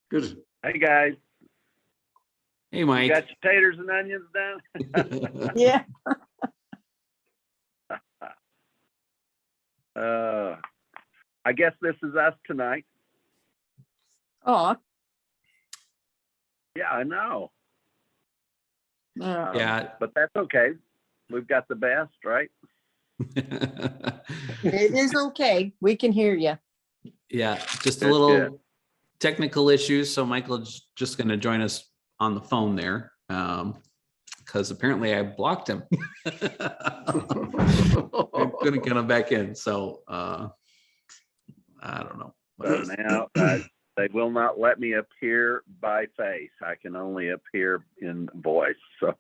Good. Hey guys, Hey, you Mike. got your taters and onions done? Yeah. I guess this is us tonight. Oh, Yeah, I know. Yeah. But that's okay. We've got the best, right? it is okay. We can hear you. Yeah, just a Good, little good. technical issues. So Michael's just going to join us on the phone there because apparently I blocked him. I'm going to get him back in. So I don't know. Now, they will not let me appear by face. I can only appear in voice. So,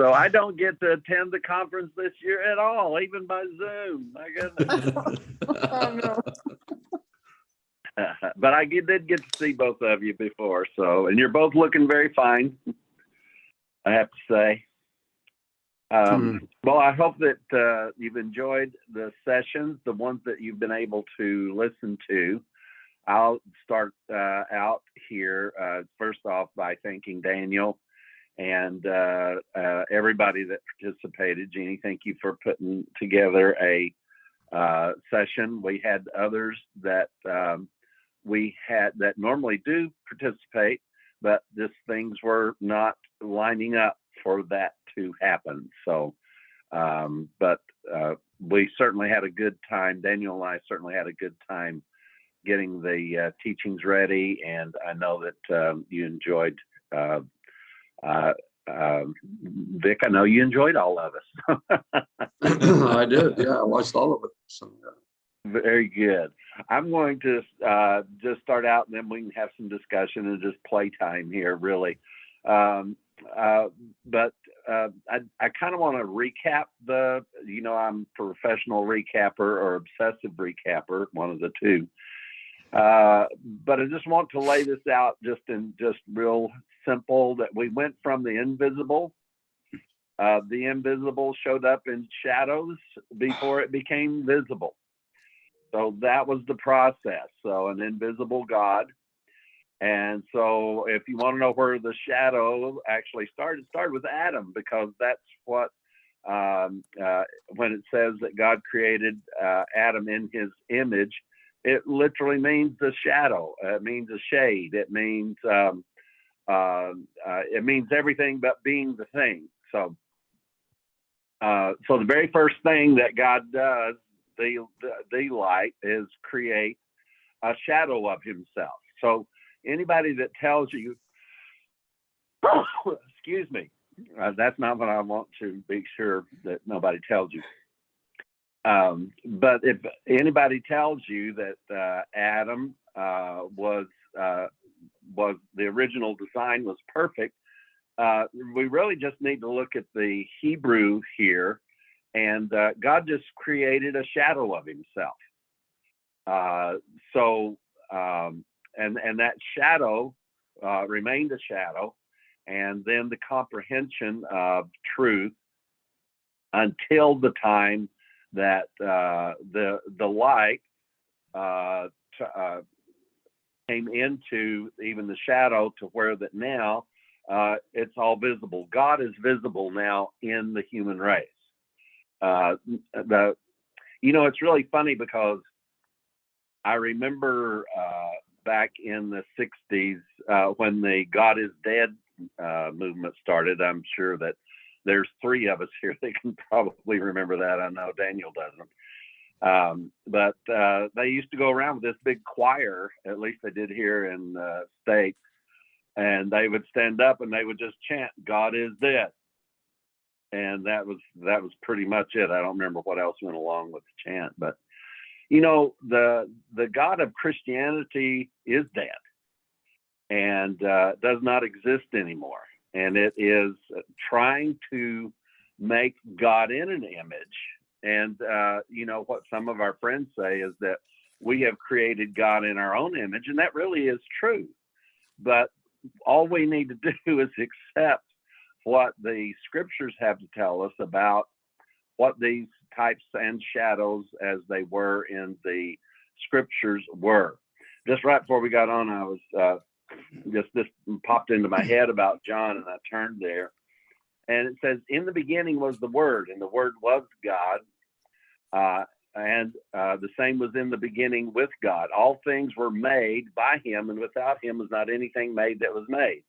so I don't get to attend the conference this year at all, even by Zoom. My goodness. Oh, no. But I did get to see both of you before. So, and you're both looking very fine, I have to say. Well, I hope that you've enjoyed the sessions, the ones that you've been able to listen to. I'll start out here first off by thanking Daniel and everybody that participated. Jeannie, thank you for putting together a session. We had others that that normally do participate, but just things were not lining up for that to happen. So, but we certainly had a good time. Daniel and I certainly had a good time getting the teachings ready, and I know that you enjoyed. Vic, I know you enjoyed all of us. I did. Yeah, I watched all of it. So, Very good. I'm going to just start out, and then we can have some discussion and just playtime here, really. But I kind of want to recap I'm a professional recapper or obsessive recapper, one of the two. But I just want to lay this out just real simple, that we went from the invisible. The invisible showed up in shadows before it became visible. So that was the process. So an invisible God. And so if you want to know where the shadow actually started, it started with Adam, because that's what, when it says that God created Adam in his image, it literally means the shadow. It means a shade. It means everything but being the thing. So, so the very first thing that God does, the light, is create a shadow of himself. So anybody that tells you, excuse me, that's not what I want to be sure that nobody tells you. But if anybody tells you that Adam was the original design was perfect, we really just need to look at the Hebrew here, and God just created a shadow of himself. And that shadow remained a shadow, and then the comprehension of truth until the time that the light came into even the shadow, to where that now it's all visible. God is visible now in the human race. It's really funny, because I remember back in the 60s when the God is Dead movement started. I'm sure that there's three of us here that can probably remember that. I know Daniel doesn't. But they used to go around with this big choir, at least they did here in the States, and they would stand up and they would just chant, "God is dead." And that was pretty much it. I don't remember what else went along with the chant, but the God of Christianity is dead and does not exist anymore. And it is trying to make God in an image. And what some of our friends say is that we have created God in our own image, and that really is true. But all we need to do is accept what the scriptures have to tell us about what these types and shadows, as they were in the scriptures, were. just right before we got on, I was this popped into my head about John, and I turned there, and it says, "In the beginning was the Word, and the Word was God, and the same was in the beginning with God. All things were made by Him, and without Him was not anything made that was made.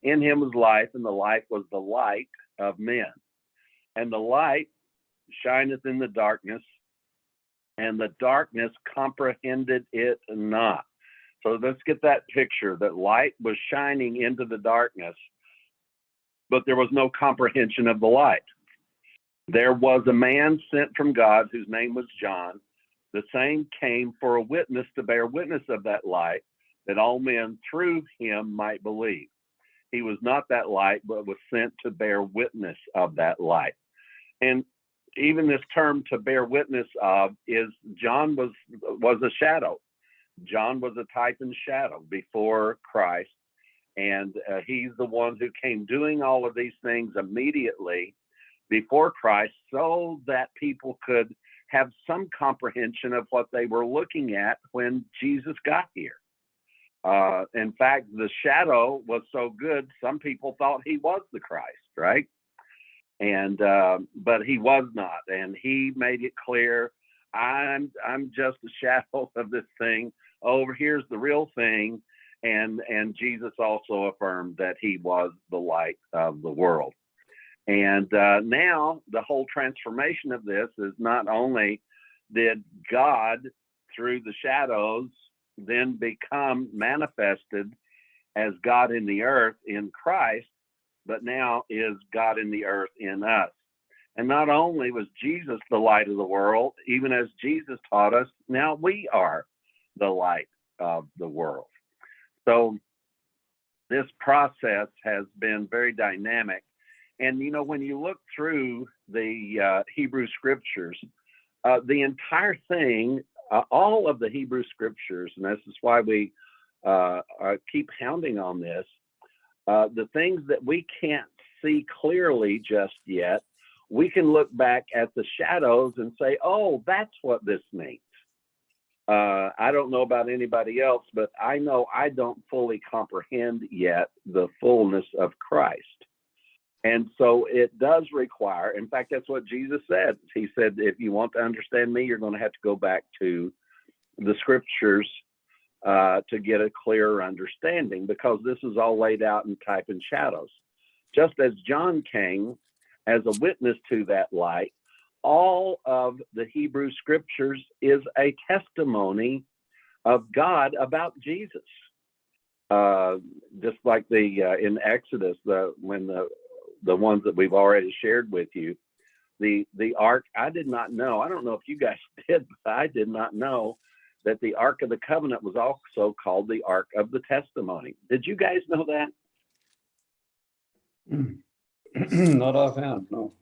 In Him was life, and the life was the light of men. And the light shineth in the darkness, and the darkness comprehended it not." So let's get that picture, that light was shining into the darkness, but there was no comprehension of the light. There was a man sent from God whose name was John. The same came for a witness to bear witness of that light, that all men through him might believe. He was not that light, but was sent to bear witness of that light. And even this term "to bear witness of" is, John was a shadow. John was a type and shadow before Christ. And he's the one who came doing all of these things immediately before Christ, so that people could have some comprehension of what they were looking at when Jesus got here. In fact, the shadow was so good, some people thought he was the Christ, right? And but he was not, and he made it clear, I'm just a shadow of this thing. Over here's the real thing. And Jesus also affirmed that he was the light of the world. And now the whole transformation of this is, not only did God through the shadows then become manifested as God in the earth in Christ, but now is God in the earth in us. And not only was Jesus the light of the world, even as Jesus taught us, now we are the light of the world. So this process has been very dynamic. And, you know, when you look through the Hebrew scriptures, the entire thing, all of the Hebrew scriptures, and this is why we keep hounding on this, the things that we can't see clearly just yet, we can look back at the shadows and say, oh, that's what this means. I don't know about anybody else, but I know I don't fully comprehend yet the fullness of Christ. And so it does require, in fact, that's what Jesus said. He said, if you want to understand me, you're going to have to go back to the scriptures to get a clearer understanding, because this is all laid out in type and shadows. Just as John came as a witness to that light, all of the Hebrew scriptures is a testimony of God about Jesus. Just like in Exodus, when the ones that we've already shared with you, the ark, I did not know. I don't know if you guys did, but I did not know that the Ark of the Covenant was also called the Ark of the Testimony. Did you guys know that? Not offhand, no.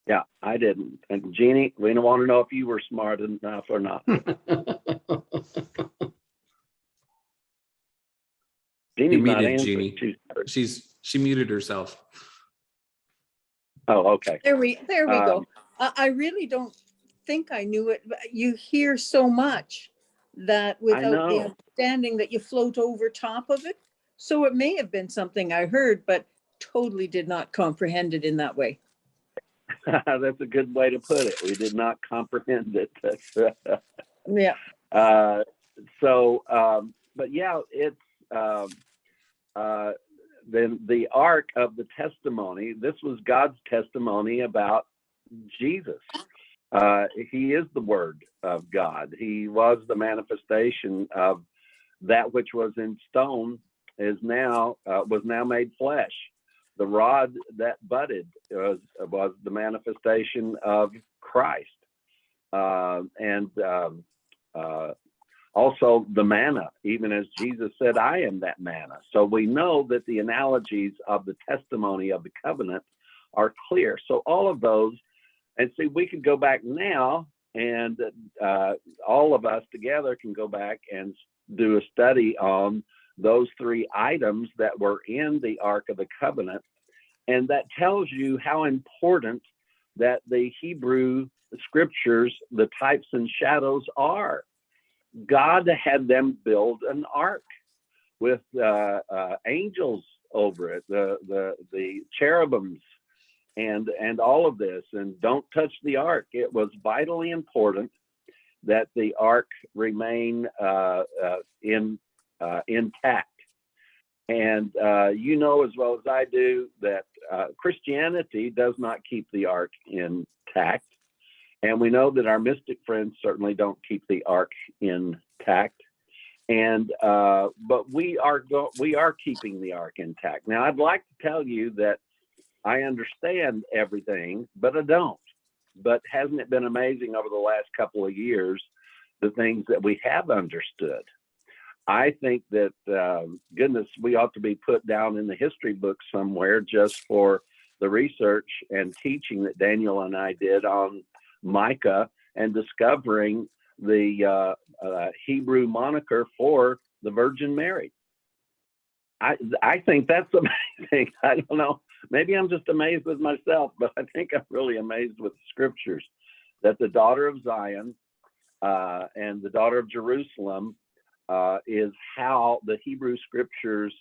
Yeah, I didn't. And Jeannie, we don't want to know if you were smart enough or not. Jeannie's You not muted answering. Jeannie. She muted herself. Oh, okay. There we go. I really don't think I knew it, but you hear so much that without the understanding that you float over top of it. So it may have been something I heard, but totally did not comprehend it in that way. That's a good way to put it. We did not comprehend it. Yeah. But yeah, it's then the Ark of the Testimony. This was God's testimony about Jesus. He is the Word of God. He was the manifestation of that which was in stone was now made flesh. The rod that budded was the manifestation of Christ. Also the manna, even as Jesus said, I am that manna. So we know that the analogies of the testimony of the covenant are clear. So all of those, and see, we could go back now, and all of us together can go back and do a study on those three items that were in the Ark of the Covenant. And that tells you how important that the Hebrew scriptures, the types and shadows, are. God had them build an ark with angels over it, the cherubims, and all of this. And don't touch the ark. It was vitally important that the ark remain intact. And you know as well as I do that Christianity does not keep the ark intact. And we know that our mystic friends certainly don't keep the ark intact. And but we are keeping the ark intact. Now, I'd like to tell you that I understand everything, but I don't. But hasn't it been amazing over the last couple of years, the things that we have understood? I think that, goodness, we ought to be put down in the history book somewhere just for the research and teaching that Daniel and I did on Micah and discovering the Hebrew moniker for the Virgin Mary. I think that's amazing. I don't know. Maybe I'm just amazed with myself, but I think I'm really amazed with the scriptures that the daughter of Zion and the daughter of Jerusalem is how the Hebrew scriptures,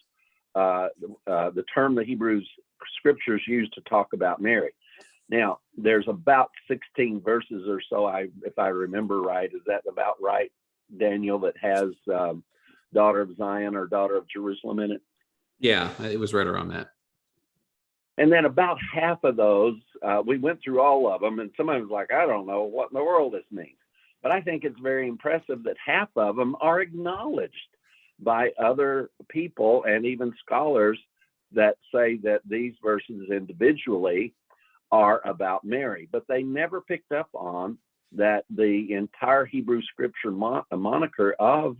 the term the Hebrew scriptures use to talk about Mary. Now, there's about 16 verses or so, if I remember right. Is that about right, Daniel, that has daughter of Zion or daughter of Jerusalem in it? Yeah, it was right around that. And then about half of those, we went through all of them, and somebody was like, I don't know what in the world this means. But I think it's very impressive that half of them are acknowledged by other people and even scholars that say that these verses individually are about Mary. But they never picked up on that the entire Hebrew scripture moniker of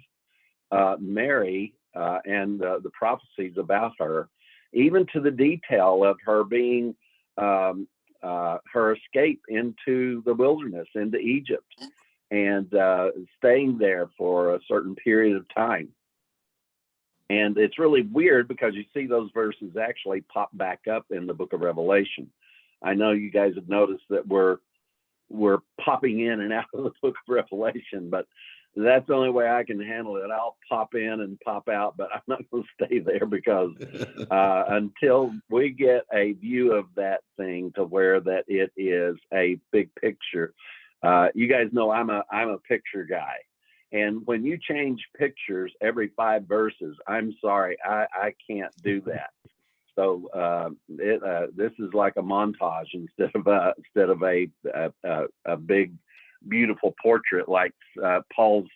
Mary and the prophecies about her, even to the detail of her being her escape into the wilderness, into Egypt, and staying there for a certain period of time. And it's really weird because you see those verses actually pop back up in the book of Revelation. I know you guys have noticed that we're popping in and out of the book of Revelation, but that's the only way I can handle it. I'll pop in and pop out, but I'm not going to stay there because until we get a view of that thing to where that it is a big picture. You guys know I'm a picture guy. And when you change pictures every 5 verses, I'm sorry, I can't do that. So this is like a montage instead of a big, beautiful portrait like Paul's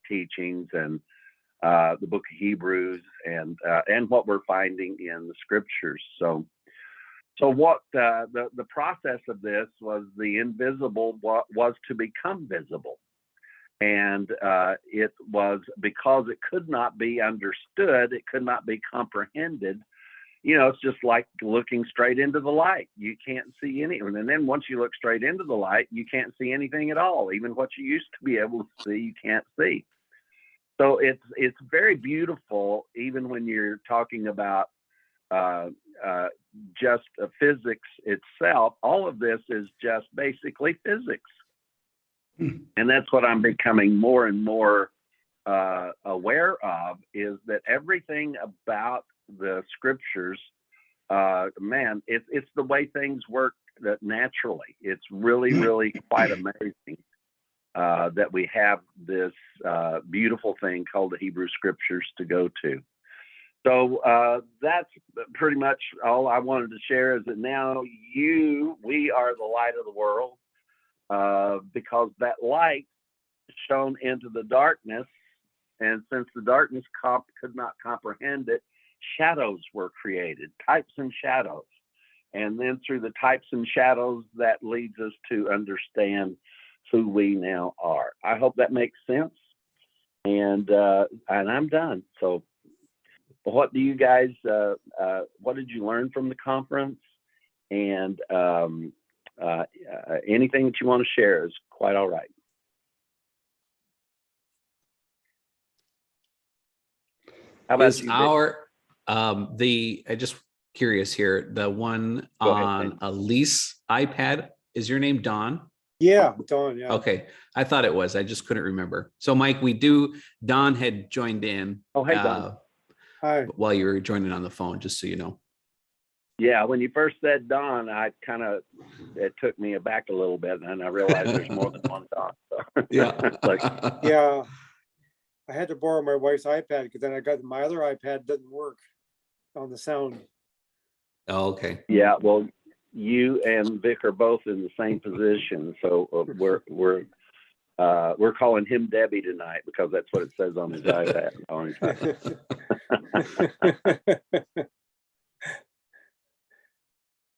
teachings and the book of Hebrews and what we're finding in the scriptures. So what the process of this was, the invisible was to become visible. And it was because it could not be understood, it could not be comprehended. You know, it's just like looking straight into the light. You can't see anything. And then once you look straight into the light, you can't see anything at all. Even what you used to be able to see, you can't see. So it's very beautiful, even when you're talking about just physics itself. All of this is just basically physics. And that's what I'm becoming more and more aware of, is that everything about the scriptures, man, it's the way things work that naturally. It's really, really quite amazing that we have this beautiful thing called the Hebrew scriptures to go to. So that's pretty much all I wanted to share, is that now we are the light of the world, because that light shone into the darkness, and since the darkness could not comprehend it, shadows were created, types and shadows. And then through the types and shadows, that leads us to understand who we now are. I hope that makes sense. And I'm done. So what do you guys, what did you learn from the conference? And anything that you want to share is quite all right. How about is you, our I just curious here, the one on a lease iPad, is your name Don? Yeah, Dawn, yeah. Okay, I thought it was. I just couldn't remember. So, Mike, Don had joined in Oh, hey, Don. Hi. while you were joining on the phone, just so you know. Yeah, when you first said Don, it took me aback a little bit, and I realized there's more than one Don. So. Yeah. Yeah. I had to borrow my wife's iPad because then I got my other iPad didn't work on the sound. Oh, okay. Yeah, well, you and Vic are both in the same position, so we're calling him Debbie tonight because that's what it says on his iPad.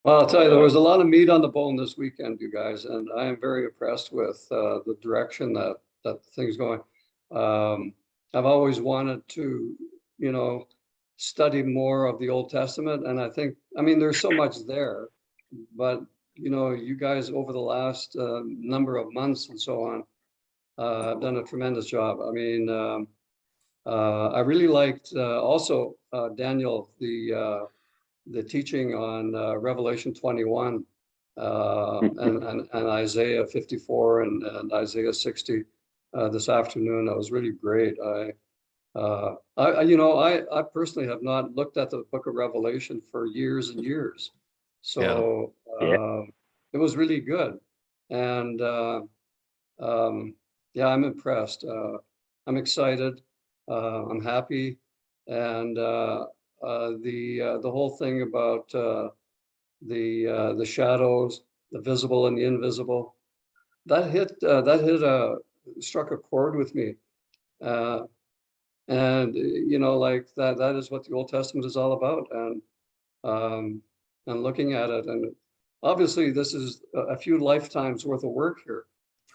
Well, I'll tell you, there was a lot of meat on the bone this weekend, you guys, and I am very impressed with the direction that thing's going. I've always wanted to, study more of the Old Testament, and I mean, there's so much there, but you guys over the last number of months and so on have done a tremendous job. I mean, I really liked also Daniel, the teaching on Revelation 21 and Isaiah 54 and Isaiah 60 this afternoon. That was really great. I personally have not looked at the book of Revelation for years and years. So it was really good. And yeah, I'm impressed. I'm excited. I'm happy. And the whole thing about the shadows, the visible and the invisible, struck a chord with me. And like that is what the Old Testament is all about. And looking at it, and obviously this is a few lifetimes worth of work here,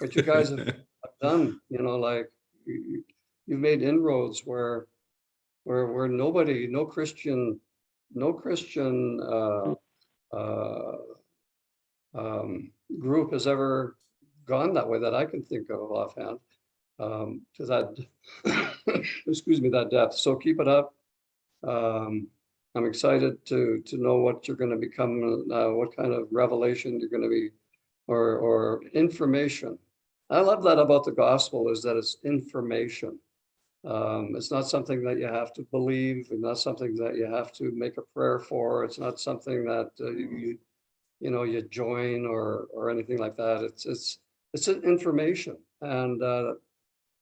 but you guys have done, like you've made inroads where nobody, no Christian group has ever gone that way that I can think of offhand, to that, excuse me, that depth. So keep it up. I'm excited to know what you're going to become, what kind of revelation you're going to be, or information. I love that about the gospel, is that it's information. It's not something that you have to believe, and not something that you have to make a prayer for. It's not something that you join or anything like that. It's an information, and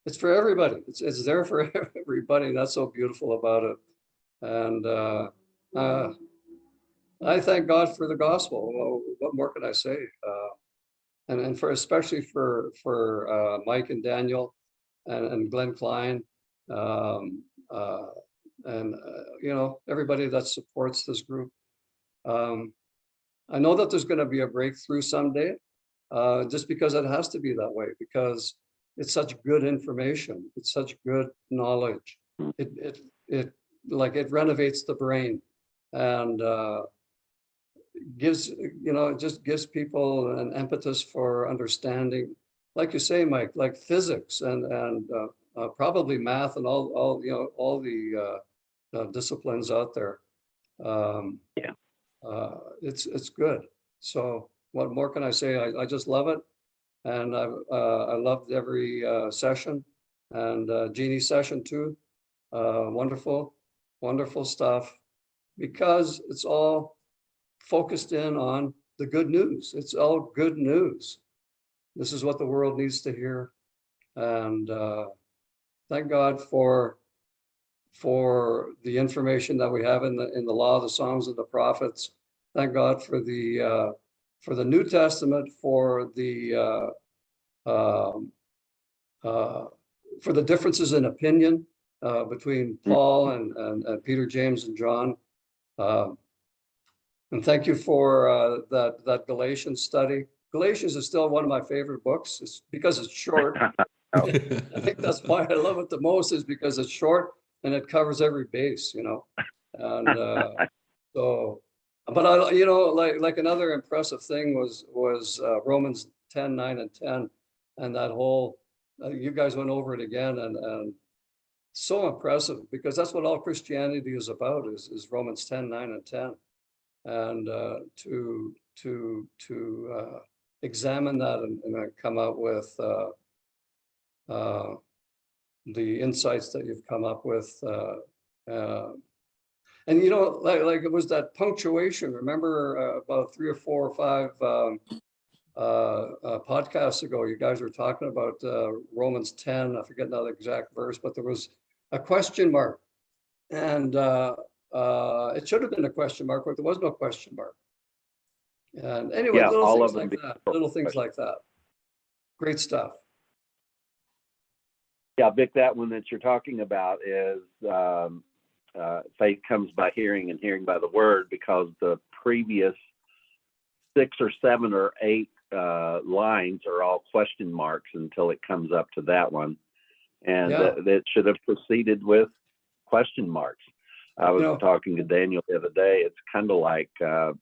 it's for everybody. It's there for everybody. That's so beautiful about it. And I thank God for the gospel. Well, what more can I say? And for especially for Mike and Daniel and Glenn Klein, and everybody that supports this group. I know that there's going to be a breakthrough someday, just because it has to be that way, because it's such good information. It's such good knowledge. It renovates the brain, and it just gives people an impetus for understanding, like you say, Mike, like physics and probably math and all the disciplines out there. It's good. So what more can I say? I just love it, and I loved every session, and Jeannie's session too. Wonderful stuff, because it's all focused in on the good news. It's all good news. This is what the world needs to hear, and thank God for the information that we have in the law, the Psalms, and the prophets. Thank God for the New Testament, for the differences in opinion between Paul and Peter, James, and John. And thank you for that Galatians study. Galatians is still one of my favorite books. It's because it's short. I think that's why I love it the most, is because it's short and it covers every base, And so, but like another impressive thing was Romans 10, 9, and 10, and that whole, you guys went over it again, and so impressive, because that's what all Christianity is about, is Romans 10, 9, and 10. And to examine that and then come out with the insights that you've come up with. And like it was that punctuation. Remember about 3 or 4 or 5 podcasts ago, you guys were talking about Romans 10. I forget now the exact verse, but there was a question mark, and it should have been a question mark, but there was no question mark. And anyway, Yeah, little all things of them like being that, little things like that. Great stuff. Yeah, Vic, that one that you're talking about is faith comes by hearing and hearing by the word, because the previous 6 or 7 or 8 lines are all question marks until it comes up to that one. And Yeah. that should have proceeded with question marks. I was talking to Daniel the other day. It's kind of like the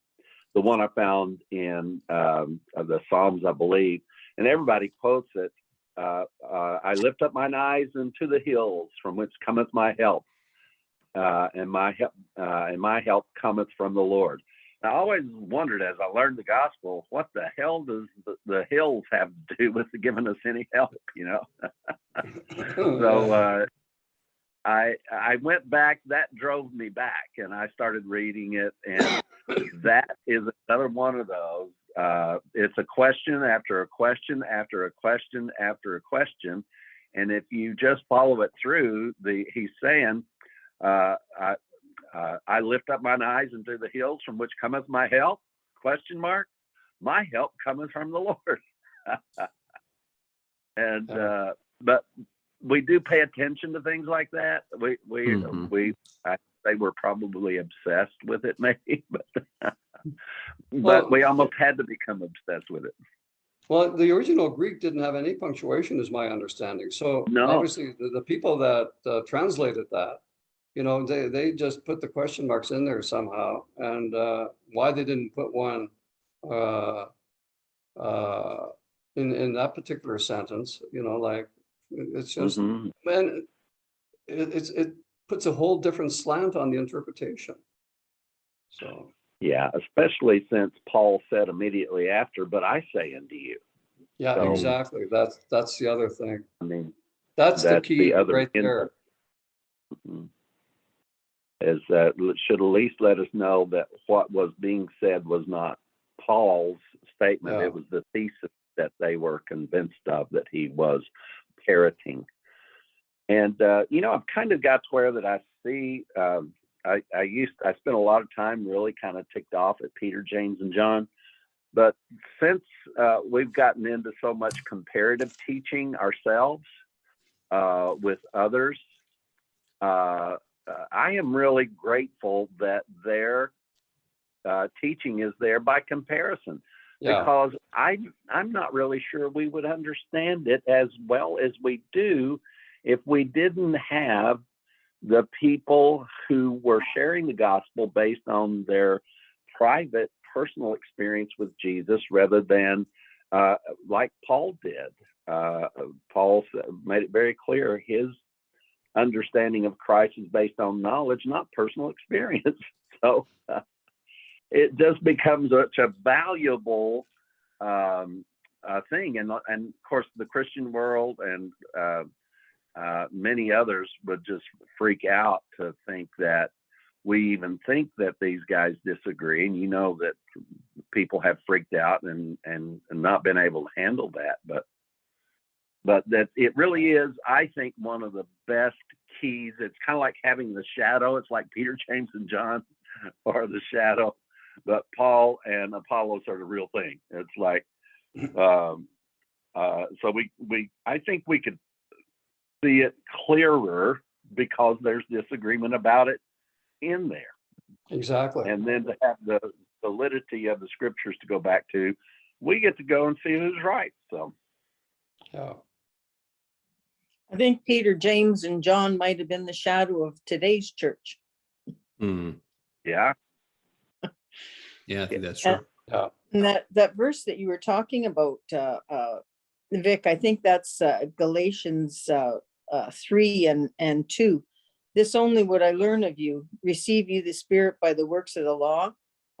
one I found in the Psalms, I believe, and everybody quotes it. I lift up mine eyes into the hills, from which cometh my help, and my help cometh from the Lord. I always wondered, as I learned the gospel, what the hell does the hills have to do with giving us any help? So I went back. That drove me back, and I started reading it, and that is another one of those. It's a question after a question after a question after a question, and if you just follow it through, he's saying, I lift up mine eyes into the hills, from which cometh my help? Question mark. My help cometh from the Lord. And but we do pay attention to things like that. I say we're probably obsessed with it, maybe, but we almost had to become obsessed with it. Well, the original Greek didn't have any punctuation, is my understanding. So obviously the people that translated that, they just put the question marks in there somehow. And why they didn't put one in that particular sentence, like it's just, man, it puts a whole different slant on the interpretation. So. Yeah, especially since Paul said immediately after, but I say unto you. Yeah, so, exactly. That's the other thing. I mean, that's the key right there. Is that should at least let us know that what was being said was not Paul's statement. Yeah. It was the thesis that they were convinced of that he was parroting. And, I've kind of got to where that I see, I spent a lot of time really kind of ticked off at Peter, James, and John. But since we've gotten into so much comparative teaching ourselves with others, I am really grateful that their teaching is there by comparison, because I'm not really sure we would understand it as well as we do if we didn't have the people who were sharing the gospel based on their private, personal experience with Jesus, rather than like Paul did. Paul made it very clear his understanding of Christ is based on knowledge, not personal experience. So it just becomes such a valuable thing. And of course, the Christian world and many others would just freak out to think that we even think that these guys disagree. And that people have freaked out and not been able to handle that. But that it really is, I think, one of the best keys. It's kind of like having the shadow. It's like Peter, James, and John are the shadow, but Paul and Apollos are the real thing. It's like, so I think we could see it clearer because there's disagreement about it in there. Exactly. And then to have the validity of the scriptures to go back to, we get to go and see who's right. So, yeah. I think Peter, James, and John might have been the shadow of today's church. Yeah. Yeah, I think that's true. And that verse that you were talking about, Vic, I think that's Galatians 3 and 2. This only would I learn of you, receive you the Spirit by the works of the law,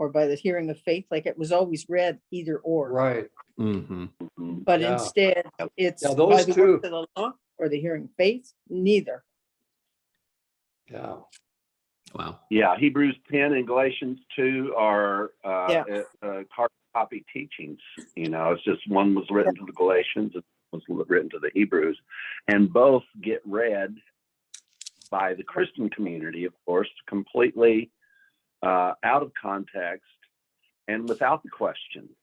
or by the hearing of faith, like it was always read either or. Right. Mm-hmm. But Yeah. instead, it's Yeah, by those the two. works of the law or the hearing of faith, neither. Yeah. Wow. Yeah, Hebrews 10 and Galatians 2 are Yeah. hard copy teachings. You know, it's just one was written to the Galatians, and was written to the Hebrews, and both get read by the Christian community, of course, completely out of context and without the question.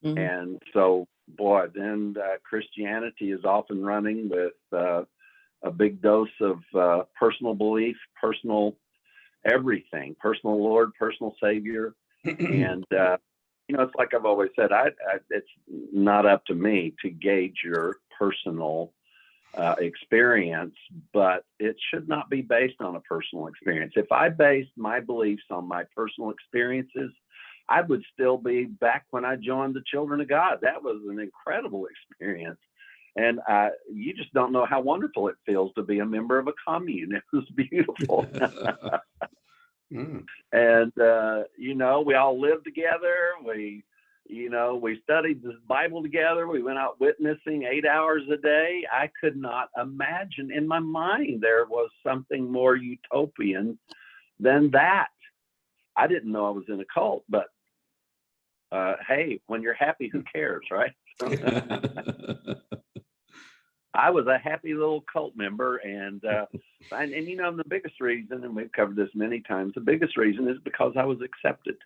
Mhm. And so, boy, then Christianity is off and running with a big dose of personal belief, personal everything, personal Lord, personal Savior. And, you know, it's like I've always said, it's not up to me to gauge your personal experience, but it should not be based on a personal experience. If I based my beliefs on my personal experiences, I would still be back when I joined the Children of God. That was an incredible experience. And you just don't know how wonderful it feels to be a member of a commune. It was beautiful. Mm. And, you know, we all lived together. We studied the Bible together. We went out witnessing 8 hours a day. I could not imagine in my mind there was something more utopian than that. I didn't know I was in a cult, but hey, when you're happy, who cares, right? I was a happy little cult member, and you know, the biggest reason, and we've covered this many times, the biggest reason is because I was accepted.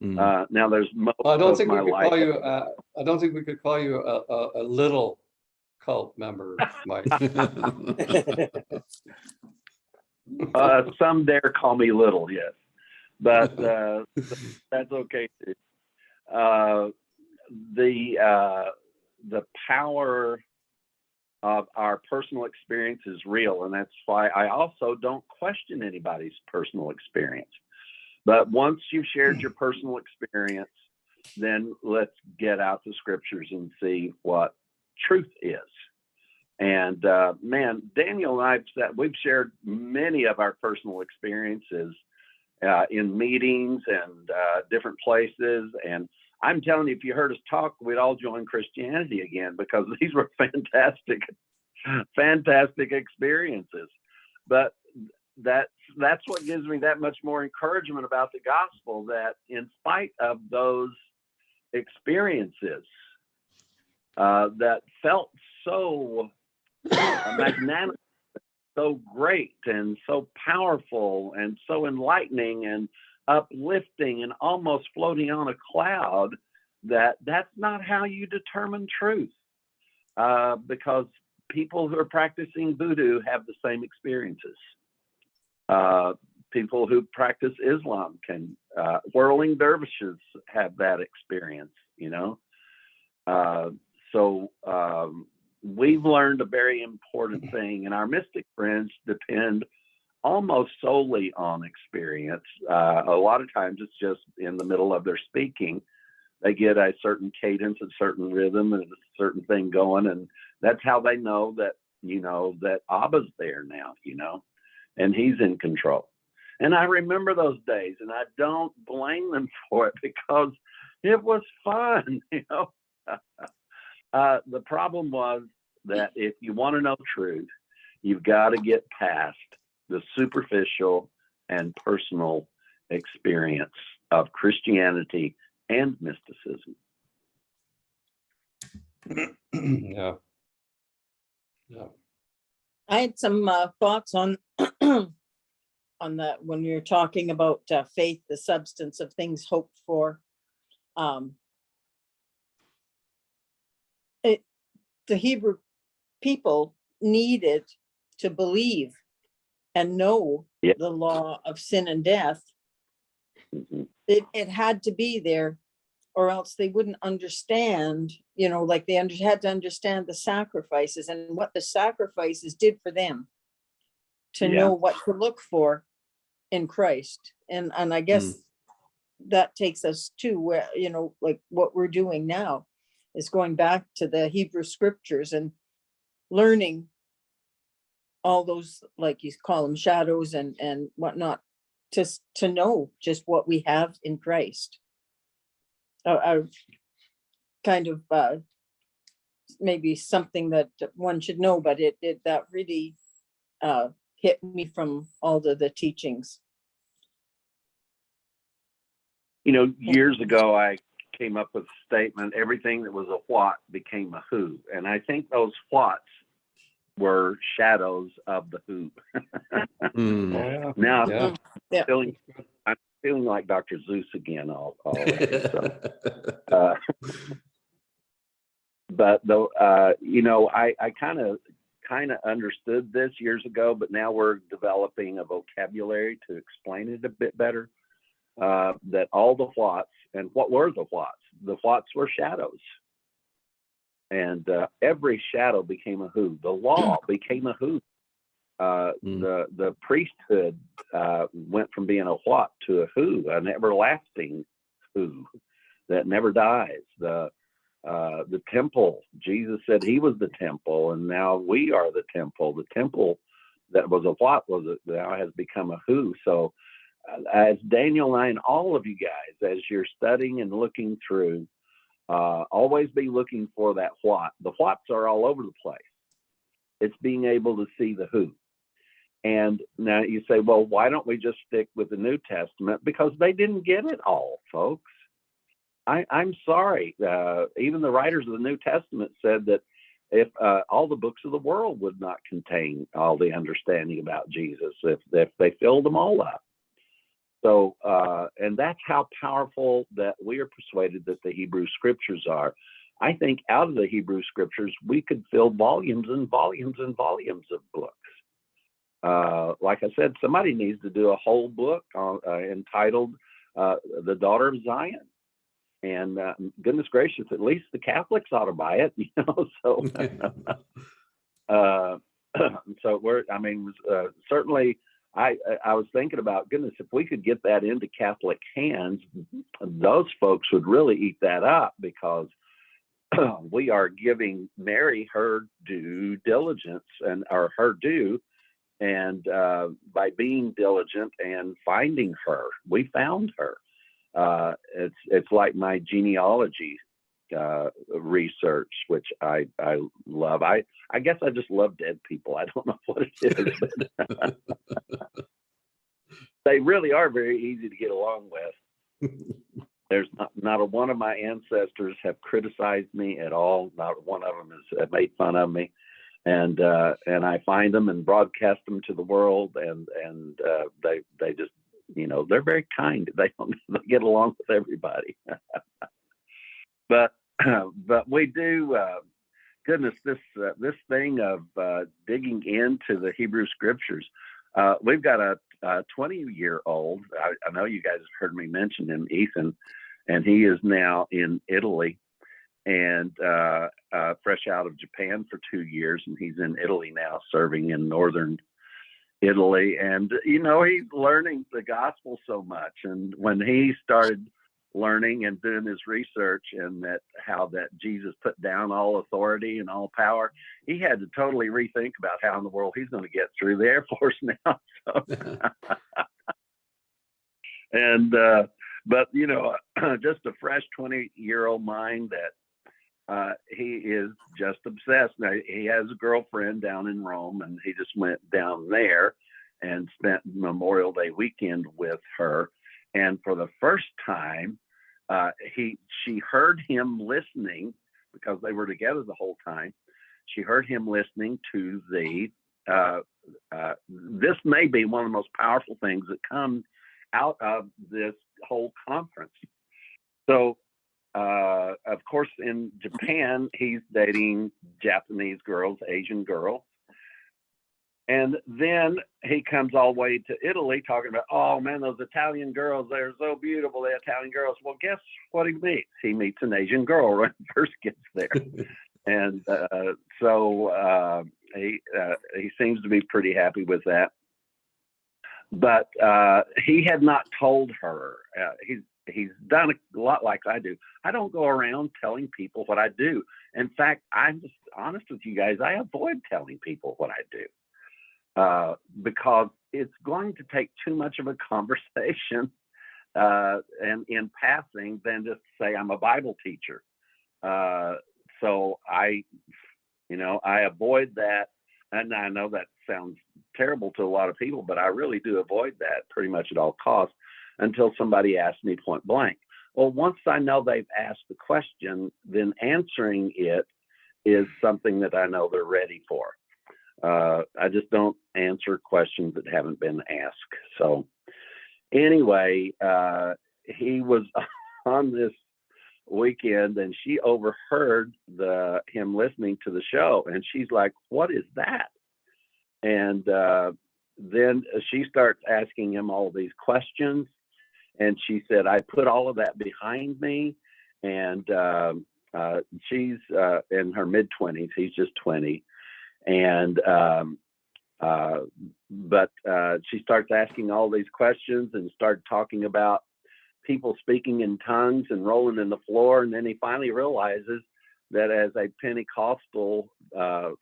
Mm. Now there's most Well, I don't of think we my could life. call you. I don't think we could call you a little cult member, Mike. Some dare call me little, yes, but that's okay too. The power of our personal experience is real, and that's why I also don't question anybody's personal experience. But once you've shared your personal experience, then let's get out the scriptures and see what truth is. And man, Daniel and we've shared many of our personal experiences in meetings and different places. And I'm telling you, if you heard us talk, we'd all join Christianity again, because these were fantastic experiences. But that's what gives me that much more encouragement about the gospel, that in spite of those experiences that felt so magnanimous, so great and so powerful and so enlightening and uplifting and almost floating on a cloud, that's not how you determine truth, because people who are practicing voodoo have the same experiences. People who practice Islam can, whirling dervishes have that experience, you know. So we've learned a very important thing, and our mystic friends depend almost solely on experience. A lot of times it's just in the middle of their speaking, they get a certain cadence, a certain rhythm, and a certain thing going, and that's how they know that, you know, that Abba's there now, you know, and he's in control. And I remember those days, and I don't blame them for it, because it was fun, you know. The problem was that if you want to know truth, you've got to get past the superficial and personal experience of Christianity and mysticism. Yeah. Yeah. I had some thoughts on on that when you're talking about faith, the substance of things hoped for. The Hebrew people needed to believe and know the law of sin and death. It had to be there, or else they wouldn't understand, you know, like they had to understand the sacrifices and what the sacrifices did for them to know what to look for in Christ. And I guess that takes us to where, you know, like what we're doing now is going back to the Hebrew scriptures and learning all those, like you call them, shadows and whatnot, to know just what we have in Christ. Kind of maybe something that one should know, but it that really hit me from all the teachings. You know, years ago, I came up with a statement, everything that was a what became a who. And I think those whats were shadows of the who. Mm. Oh, Now, yeah. Yeah. I'm feeling like Dr. Zeus again already. So, but though, you know, I kind of understood this years ago, but now we're developing a vocabulary to explain it a bit better. That all the whats, and what were the whats? The whats were shadows. And every shadow became a who. The law became a who. The priesthood went from being a what to a who, an everlasting who that never dies. The temple, Jesus said he was the temple, and now we are the temple. The temple that was a what now has become a who. So as Daniel and I and all of you guys, as you're studying and looking through, always be looking for that what. The whats are all over the place. It's being able to see the who. And now you say, well, why don't we just stick with the New Testament? Because they didn't get it all, folks. I'm sorry. Even the writers of the New Testament said that if all the books of the world would not contain all the understanding about Jesus, if they filled them all up. So, and that's how powerful that we are persuaded that the Hebrew Scriptures are. I think out of the Hebrew Scriptures, we could fill volumes and volumes and volumes of books. Like I said, somebody needs to do a whole book entitled The Daughter of Zion. And goodness gracious, at least the Catholics ought to buy it, you know. So, certainly, I was thinking about, goodness, if we could get that into Catholic hands, those folks would really eat that up, because we are giving Mary her due diligence or her due, and by being diligent and finding her, we found her. It's like my genealogy research, which I love. I guess I just love dead people. I don't know what it is, but they really are very easy to get along with. There's not a one of my ancestors have criticized me at all. Not one of them has made fun of me, and I find them and broadcast them to the world, and they just, you know, they're very kind. They get along with everybody. But we do. Goodness, this thing of digging into the Hebrew Scriptures. We've got a 20-year-old. I know you guys have heard me mention him, Ethan, and he is now in Italy, and fresh out of Japan for 2 years, and he's in Italy now, serving in northern Italy. And you know, he's learning the gospel so much. And when he started learning and doing his research, and how that Jesus put down all authority and all power, he had to totally rethink about how in the world he's going to get through the Air Force now. So, and but you know, just a fresh 20-year-old mind that he is just obsessed. Now, he has a girlfriend down in Rome, and he just went down there and spent Memorial Day weekend with her. And for the first time, she heard him listening, because they were together the whole time. She heard him listening to this may be one of the most powerful things that come out of this whole conference. So, of course, in Japan, he's dating Japanese girls, Asian girls. And then he comes all the way to Italy talking about, oh man, those Italian girls, they're so beautiful, the Italian girls. Well, guess what he meets? He meets an Asian girl when he first gets there. And so he seems to be pretty happy with that. But he had not told her. He's done a lot like I do. I don't go around telling people what I do. In fact, I'm just honest with you guys. I avoid telling people what I do. because it's going to take too much of a conversation and in passing than just say I'm a Bible teacher. So I avoid that. And I know that sounds terrible to a lot of people, but I really do avoid that pretty much at all costs until somebody asks me point blank. Well, once I know they've asked the question, then answering it is something that I know they're ready for. I just don't answer questions that haven't been asked. So anyway, he was on this weekend and she overheard him listening to the show, and she's like, "What is that?" And then she starts asking him all these questions, and she said, "I put all of that behind me." And she's in her mid-20s, he's just 20. And but she starts asking all these questions and started talking about people speaking in tongues and rolling in the floor. And then he finally realizes that as a Pentecostal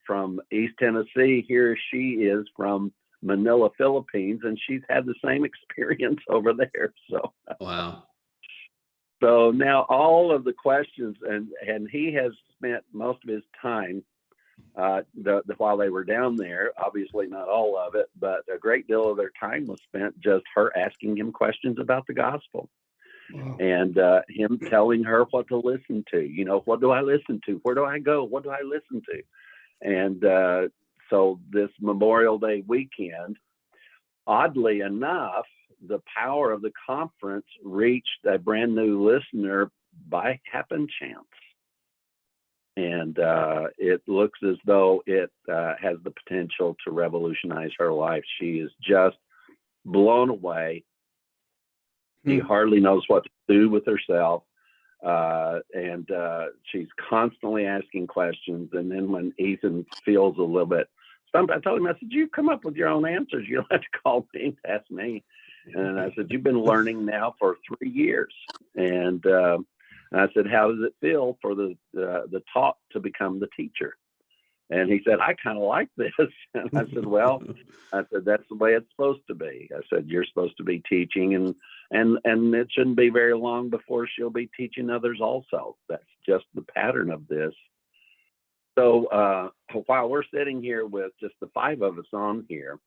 from East Tennessee, here she is from Manila, Philippines, and she's had the same experience over there. So Wow. So now all of the questions, and he has spent most of his time while they were down there, obviously not all of it, but a great deal of their time was spent just her asking him questions about the gospel. Wow. And him telling her what to listen to. What do I listen to? Where do I go? What do I listen to? And so this Memorial Day weekend, oddly enough, the power of the conference reached a brand new listener by happen chance. And it looks as though it has the potential to revolutionize her life. She is just blown away. She hardly knows what to do with herself. And she's constantly asking questions. And then when Ethan feels a little bit stumped, I told him, I said, "You come up with your own answers. You don't have to call me and ask me." And I said, "You've been learning now for 3 years." And I said, "How does it feel for the taught to become the teacher?" And he said, "I kind of like this." And I said, "Well," I said, "that's the way it's supposed to be." I said, "You're supposed to be teaching, and it shouldn't be very long before she'll be teaching others also. That's just the pattern of this." So while we're sitting here with just the 5 of us on here,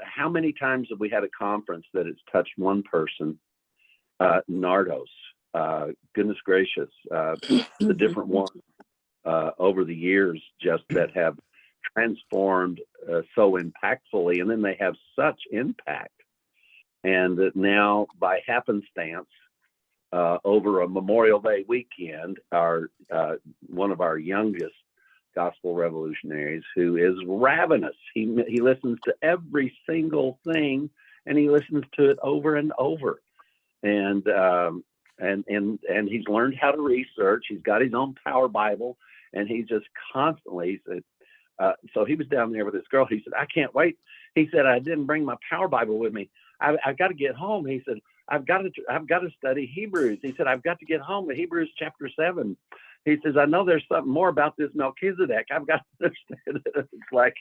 how many times have we had a conference that it's touched one person? Nardos, goodness gracious, the different ones over the years just that have transformed so impactfully, and then they have such impact. And that now, by happenstance, over a Memorial Day weekend, one of our youngest gospel revolutionaries, who is ravenous, he listens to every single thing, and he listens to it over and over. And he's learned how to research. He's got his own Power Bible, and he just constantly said. So he was down there with this girl. He said, "I can't wait." He said, "I didn't bring my Power Bible with me. I've got to get home." He said, I've got to study Hebrews." He said, "I've got to get home to Hebrews chapter 7. He says, "I know there's something more about this Melchizedek. I've got to understand it." It's like,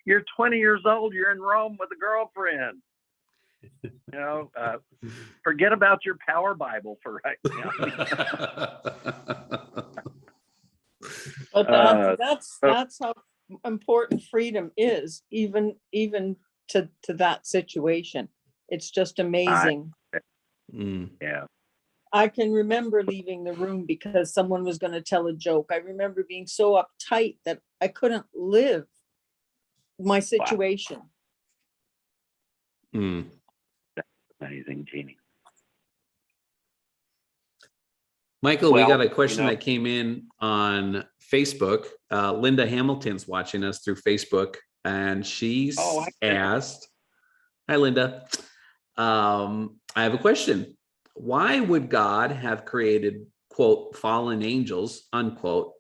you're 20 years old. You're in Rome with a girlfriend. Forget about your Power Bible for right now. But that's how important freedom is, even to that situation. It's just amazing. Yeah. I can remember leaving the room because someone was going to tell a joke. I remember being so uptight that I couldn't live my situation. Mm. Amazing, Jeannie. Michael, we got a question that came in on Facebook. Linda Hamilton's watching us through Facebook, and she's asked, "Hi, Linda. I have a question. Why would God have created, quote, fallen angels, unquote?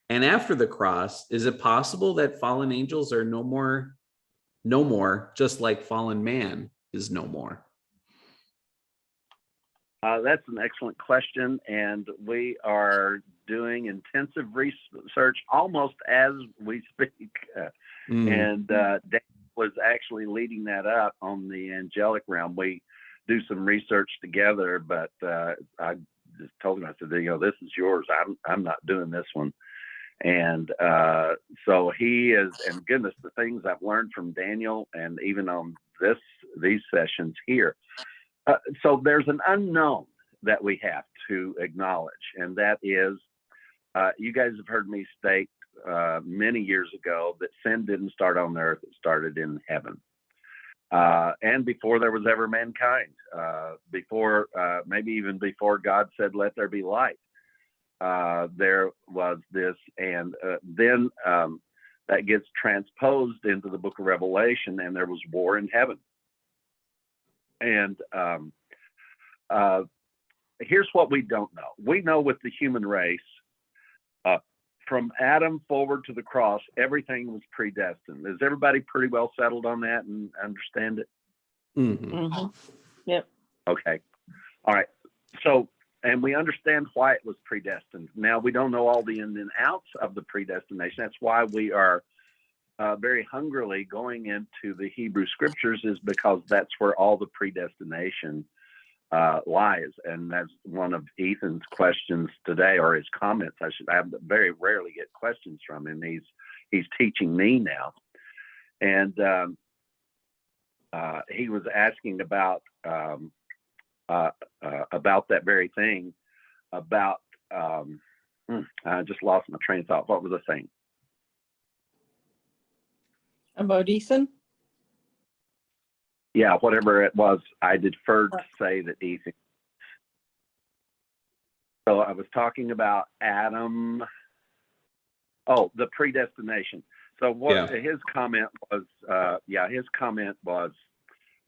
And after the cross, is it possible that fallen angels are no more, just like fallen man is no more?" That's an excellent question, and we are doing intensive research almost as we speak. And Dan was actually leading that up on the angelic realm. We do some research together, but I just told him, I said, this is yours. I'm not doing this one. And so he is, and goodness, the things I've learned from Daniel and even on these sessions here. So there's an unknown that we have to acknowledge, and that is, you guys have heard me state many years ago that sin didn't start on earth, it started in heaven. And before there was ever mankind, before maybe even before God said, "Let there be light," there was this, and then that gets transposed into the book of Revelation, and there was war in heaven. And here's what we don't know. We know with the human race, from Adam forward to the cross, everything was predestined. Is everybody pretty well settled on that and understand it? Mm-hmm. Yep. Okay. All right. So, and we understand why it was predestined. Now, we don't know all the ins and outs of the predestination. That's why we are very hungrily going into the Hebrew scriptures, is because that's where all the predestination lies. And that's one of Ethan's questions today, or his comments. I very rarely get questions from him. He's teaching me now. And he was asking about that very thing, about I just lost my train of thought. What was the thing? About Ethan? Yeah, whatever it was, I deferred to say that Ethan. So I was talking about Adam. Oh, the predestination. So what his comment was, his comment was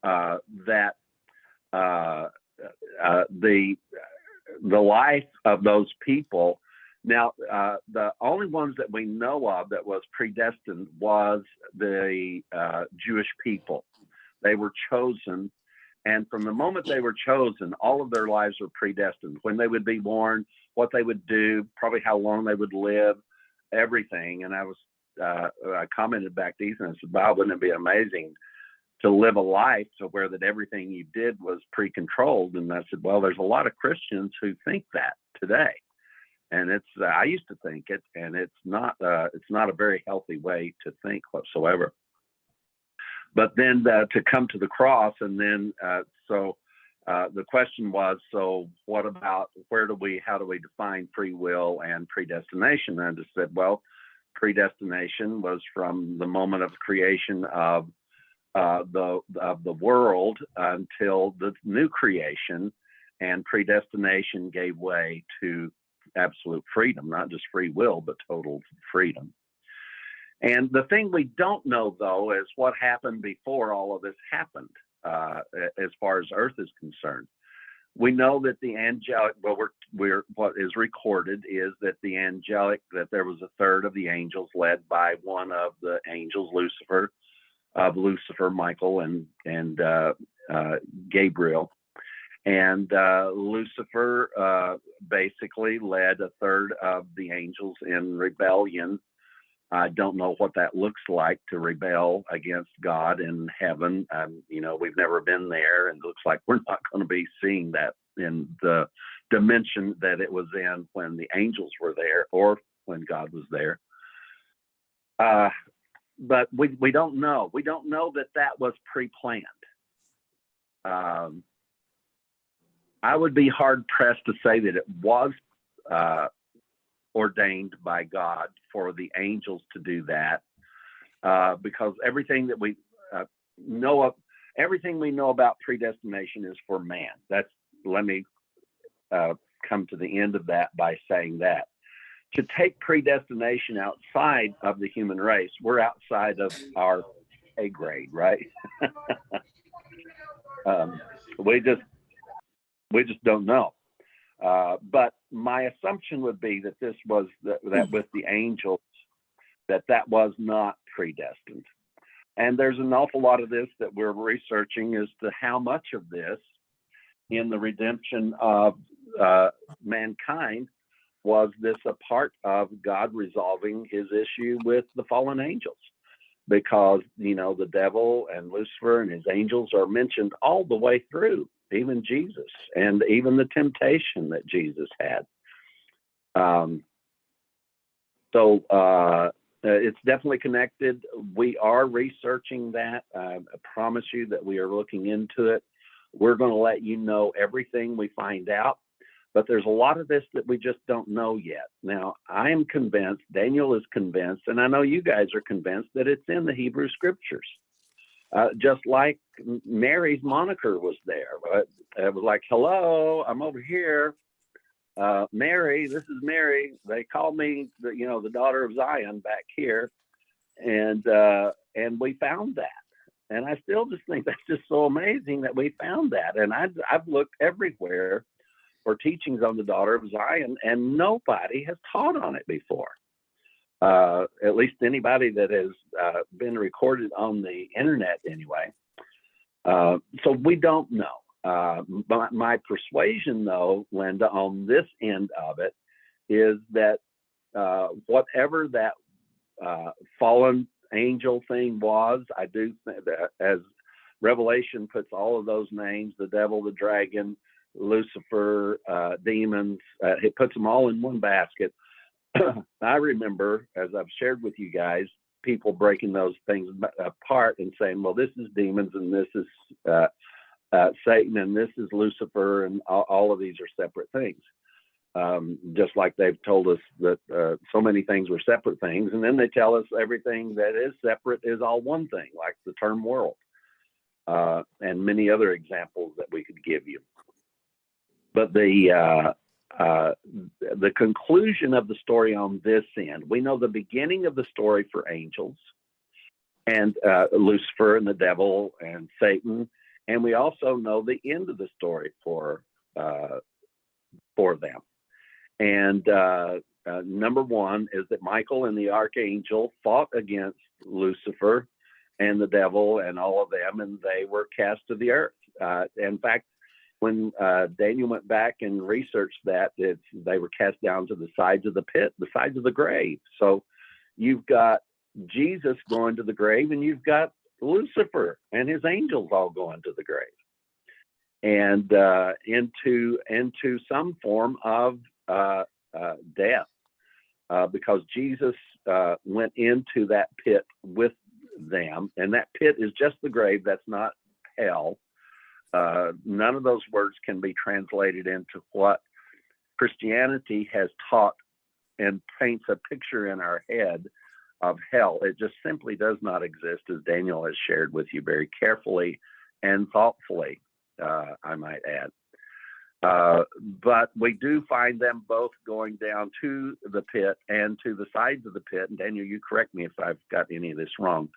that the life of those people. Now, the only ones that we know of that was predestined was the Jewish people. They were chosen, and from the moment they were chosen, all of their lives were predestined. When they would be born, what they would do, probably how long they would live, everything. And I commented back to Ethan and said, "Bob, wouldn't it be amazing to live a life to where that everything you did was pre-controlled?" And I said, "Well, there's a lot of Christians who think that today, and it's I used to think it, and it's not a very healthy way to think whatsoever." But then to come to the cross, and then the question was, so what about how do we define free will and predestination? And I just said, well, predestination was from the moment of creation of the world until the new creation, and predestination gave way to absolute freedom, not just free will, but total freedom. And the thing we don't know, though, is what happened before all of this happened, as far as Earth is concerned. We know that the angelic, what is recorded is that that there was a third of the angels led by one of the angels, Lucifer, Michael, and Gabriel. And Lucifer basically led a third of the angels in rebellion. I don't know what that looks like to rebel against God in heaven. We've never been there, and it looks like we're not going to be seeing that in the dimension that it was in when the angels were there, or when God was there. But we don't know. We don't know that was pre-planned. I would be hard pressed to say that it was ordained by God for the angels to do that, because everything that we know about predestination is for man. Let me come to the end of that by saying that to take predestination outside of the human race, we're outside of our pay grade, right? We just don't know. But my assumption would be that this was that with the angels, that was not predestined. And there's an awful lot of this that we're researching as to how much of this in the redemption of mankind was this a part of God resolving his issue with the fallen angels. because, you know, the devil and Lucifer and his angels are mentioned all the way through, even Jesus, and even the temptation that Jesus had. It's definitely connected. We are researching that. I promise you that we are looking into it. We're going to let you know everything we find out, but there's a lot of this that we just don't know yet. Now, I am convinced, Daniel is convinced, and I know you guys are convinced that it's in the Hebrew scriptures. Just like Mary's moniker was there. It was like, hello, I'm over here. Mary, this is Mary. They called me, the daughter of Zion back here. And we found that. And I still just think that's just so amazing that we found that. And I've looked everywhere for teachings on the daughter of Zion, and nobody has taught on it before. At least anybody that has been recorded on the internet anyway. So we don't know. My persuasion, though, Linda, on this end of it, is that whatever that fallen angel thing was, I do think that as Revelation puts all of those names, the devil, the dragon, Lucifer, demons, it puts them all in one basket. I remember, as I've shared with you guys, people breaking those things apart and saying, well, this is demons and this is Satan and this is Lucifer, and all of these are separate things. Just like they've told us that so many things were separate things, and then they tell us everything that is separate is all one thing, like the term world, and many other examples that we could give you. But the conclusion of the story on this end, we know the beginning of the story for angels and Lucifer and the devil and Satan, and we also know the end of the story for them. And number one is that Michael and the archangel fought against Lucifer and the devil and all of them, and they were cast to the earth. In fact, when Daniel went back and researched that, they were cast down to the sides of the pit, the sides of the grave. So you've got Jesus going to the grave, and you've got Lucifer and his angels all going to the grave, and into some form of death, because Jesus went into that pit with them, and that pit is just the grave. That's not hell. None of those words can be translated into what Christianity has taught and paints a picture in our head of hell. It just simply does not exist, as Daniel has shared with you very carefully and thoughtfully, I might add. But we do find them both going down to the pit and to the sides of the pit. And Daniel, you correct me if I've got any of this wrong,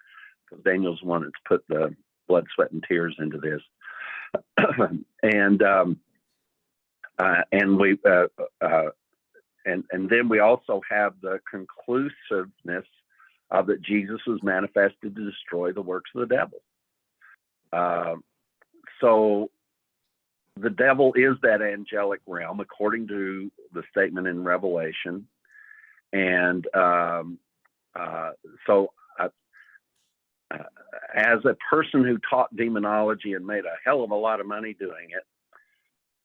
because Daniel's the one that's put the blood, sweat, and tears into this. And then we also have the conclusiveness of that Jesus was manifested to destroy the works of the devil. So the devil is that angelic realm, according to the statement in Revelation. And as a person who taught demonology and made a hell of a lot of money doing it,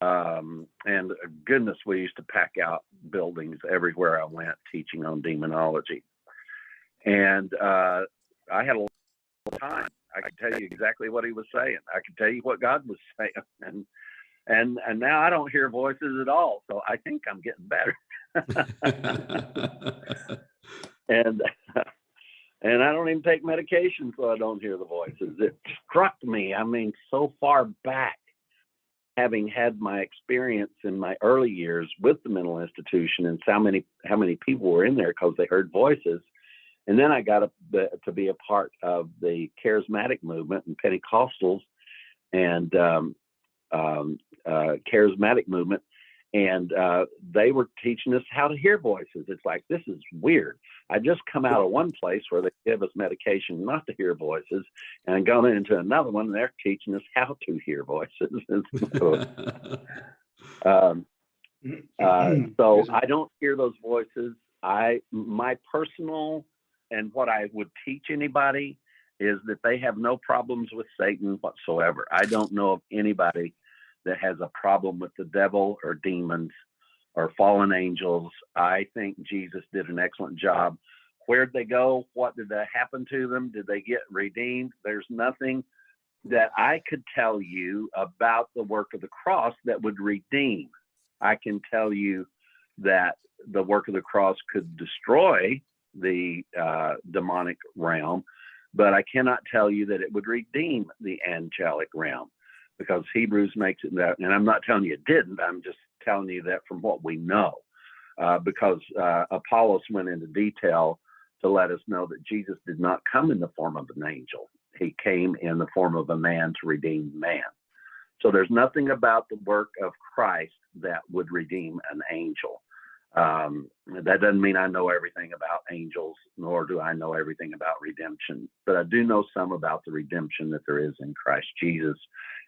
and goodness, we used to pack out buildings everywhere I went teaching on demonology. And I had a lot of time. I could tell you exactly what he was saying. I could tell you what God was saying. And now I don't hear voices at all. So I think I'm getting better. And I don't even take medication, so I don't hear the voices. It struck me, so far back, having had my experience in my early years with the mental institution, and how many people were in there because they heard voices. And then I got to be a part of the charismatic movement and Pentecostals and charismatic movement. And they were teaching us how to hear voices. It's like, this is weird. I just come out of one place where they give us medication not to hear voices, and I'm going into another one, and they're teaching us how to hear voices. So I don't hear those voices. My personal and what I would teach anybody is that they have no problems with Satan whatsoever. I don't know of anybody that has a problem with the devil or demons or fallen angels. I think Jesus did an excellent job. Where'd they go? What did that happen to them? Did they get redeemed? There's nothing that I could tell you about the work of the cross that would redeem. I can tell you that the work of the cross could destroy the demonic realm, but I cannot tell you that it would redeem the angelic realm, because Hebrews makes it that, and I'm not telling you it didn't, I'm just telling you that from what we know, because Apollos went into detail to let us know that Jesus did not come in the form of an angel. He came in the form of a man to redeem man. So there's nothing about the work of Christ that would redeem an angel. That doesn't mean I know everything about angels, nor do I know everything about redemption, but I do know some about the redemption that there is in Christ Jesus.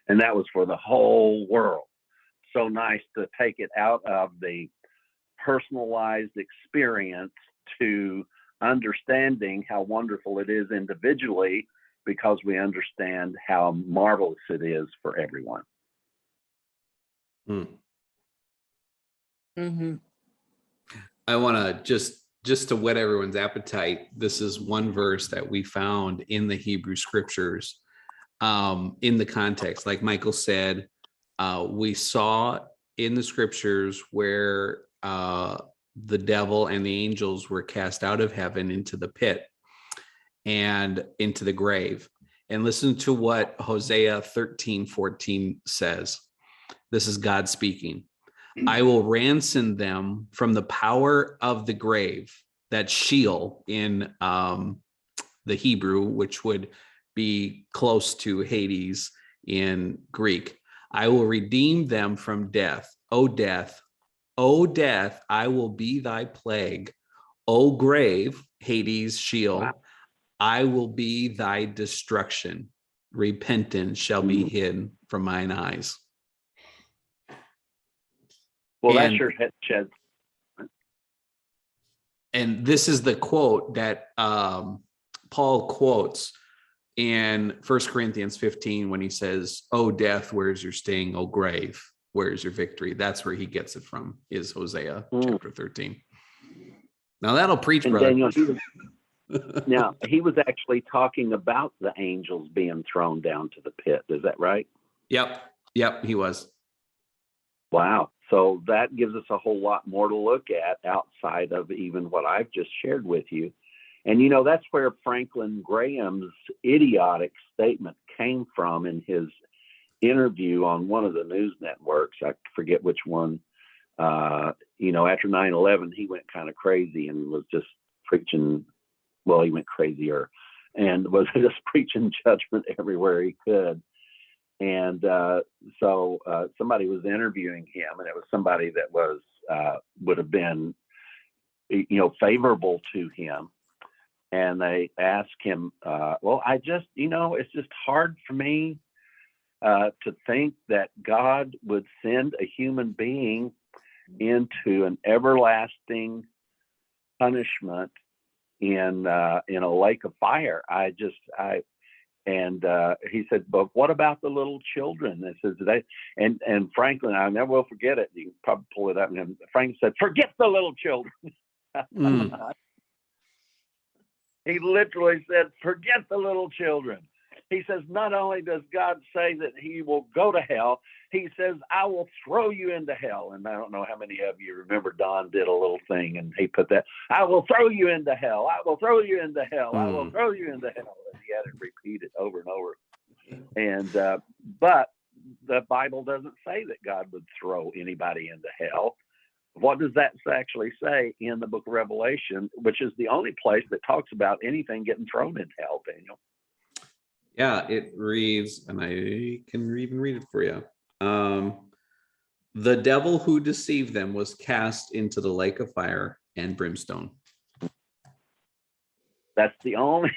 And that was for the whole world. So nice to take it out of the personalized experience to understanding how wonderful it is individually, because we understand how marvelous it is for everyone. Mm-hmm. I want to just to whet everyone's appetite. This is one verse that we found in the Hebrew scriptures, in the context, like Michael said, we saw in the scriptures where the devil and the angels were cast out of heaven into the pit and into the grave. And listen to what Hosea 13:14 says. This is God speaking. I will ransom them from the power of the grave. That's Sheol in the Hebrew, which would be close to Hades in Greek. I will redeem them from death. O death, I will be thy plague. O grave, Hades, Sheol, wow, I will be thy destruction. Repentance shall be hid from mine eyes. Well, that's your head. And this is the quote that Paul quotes in 1 Corinthians 15 when he says, "O death, where's your sting? O grave, where's your victory?" That's where he gets it from, is Hosea chapter 13. Now that'll preach, and brother. Daniel, now, he was actually talking about the angels being thrown down to the pit. Is that right? Yep, he was. Wow. So that gives us a whole lot more to look at outside of even what I've just shared with you. And, you know, that's where Franklin Graham's idiotic statement came from in his interview on one of the news networks. I forget which one. You know, after 9/11, he went kind of crazy and was just preaching. Well, he went crazier and was just preaching judgment everywhere he could. And so somebody was interviewing him, and it was somebody that was would have been, you know, favorable to him. And they asked him, well, I just, you know, it's just hard for me to think that God would send a human being into an everlasting punishment in a lake of fire. And he said, but what about the little children? This is they, and Franklin, I never will forget it. You can probably pull it up. And Franklin said, forget the little children. He literally said, forget the little children. He says, not only does God say that he will go to hell, he says, I will throw you into hell. And I don't know how many of you remember Don did a little thing and he put that, I will throw you into hell. I will throw you into hell. I will throw you into hell. And he had it repeated over and over. And, but the Bible doesn't say that God would throw anybody into hell. What does that actually say in the book of Revelation, which is the only place that talks about anything getting thrown in hell, Daniel? Yeah, it reads, and I can even read it for you. The devil who deceived them was cast into the lake of fire and brimstone. That's the only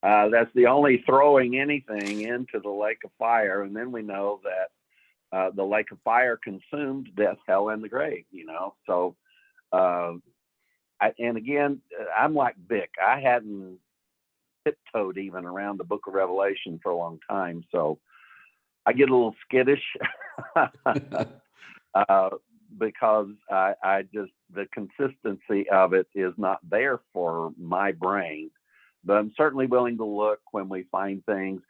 that's the only throwing anything into the lake of fire. And then we know that the lake of fire consumed death, hell, and the grave, you know. So and again, I'm like Vic. I hadn't tiptoed even around the Book of Revelation for a long time, so I get a little skittish because I just, the consistency of it is not there for my brain. But I'm certainly willing to look when we find things.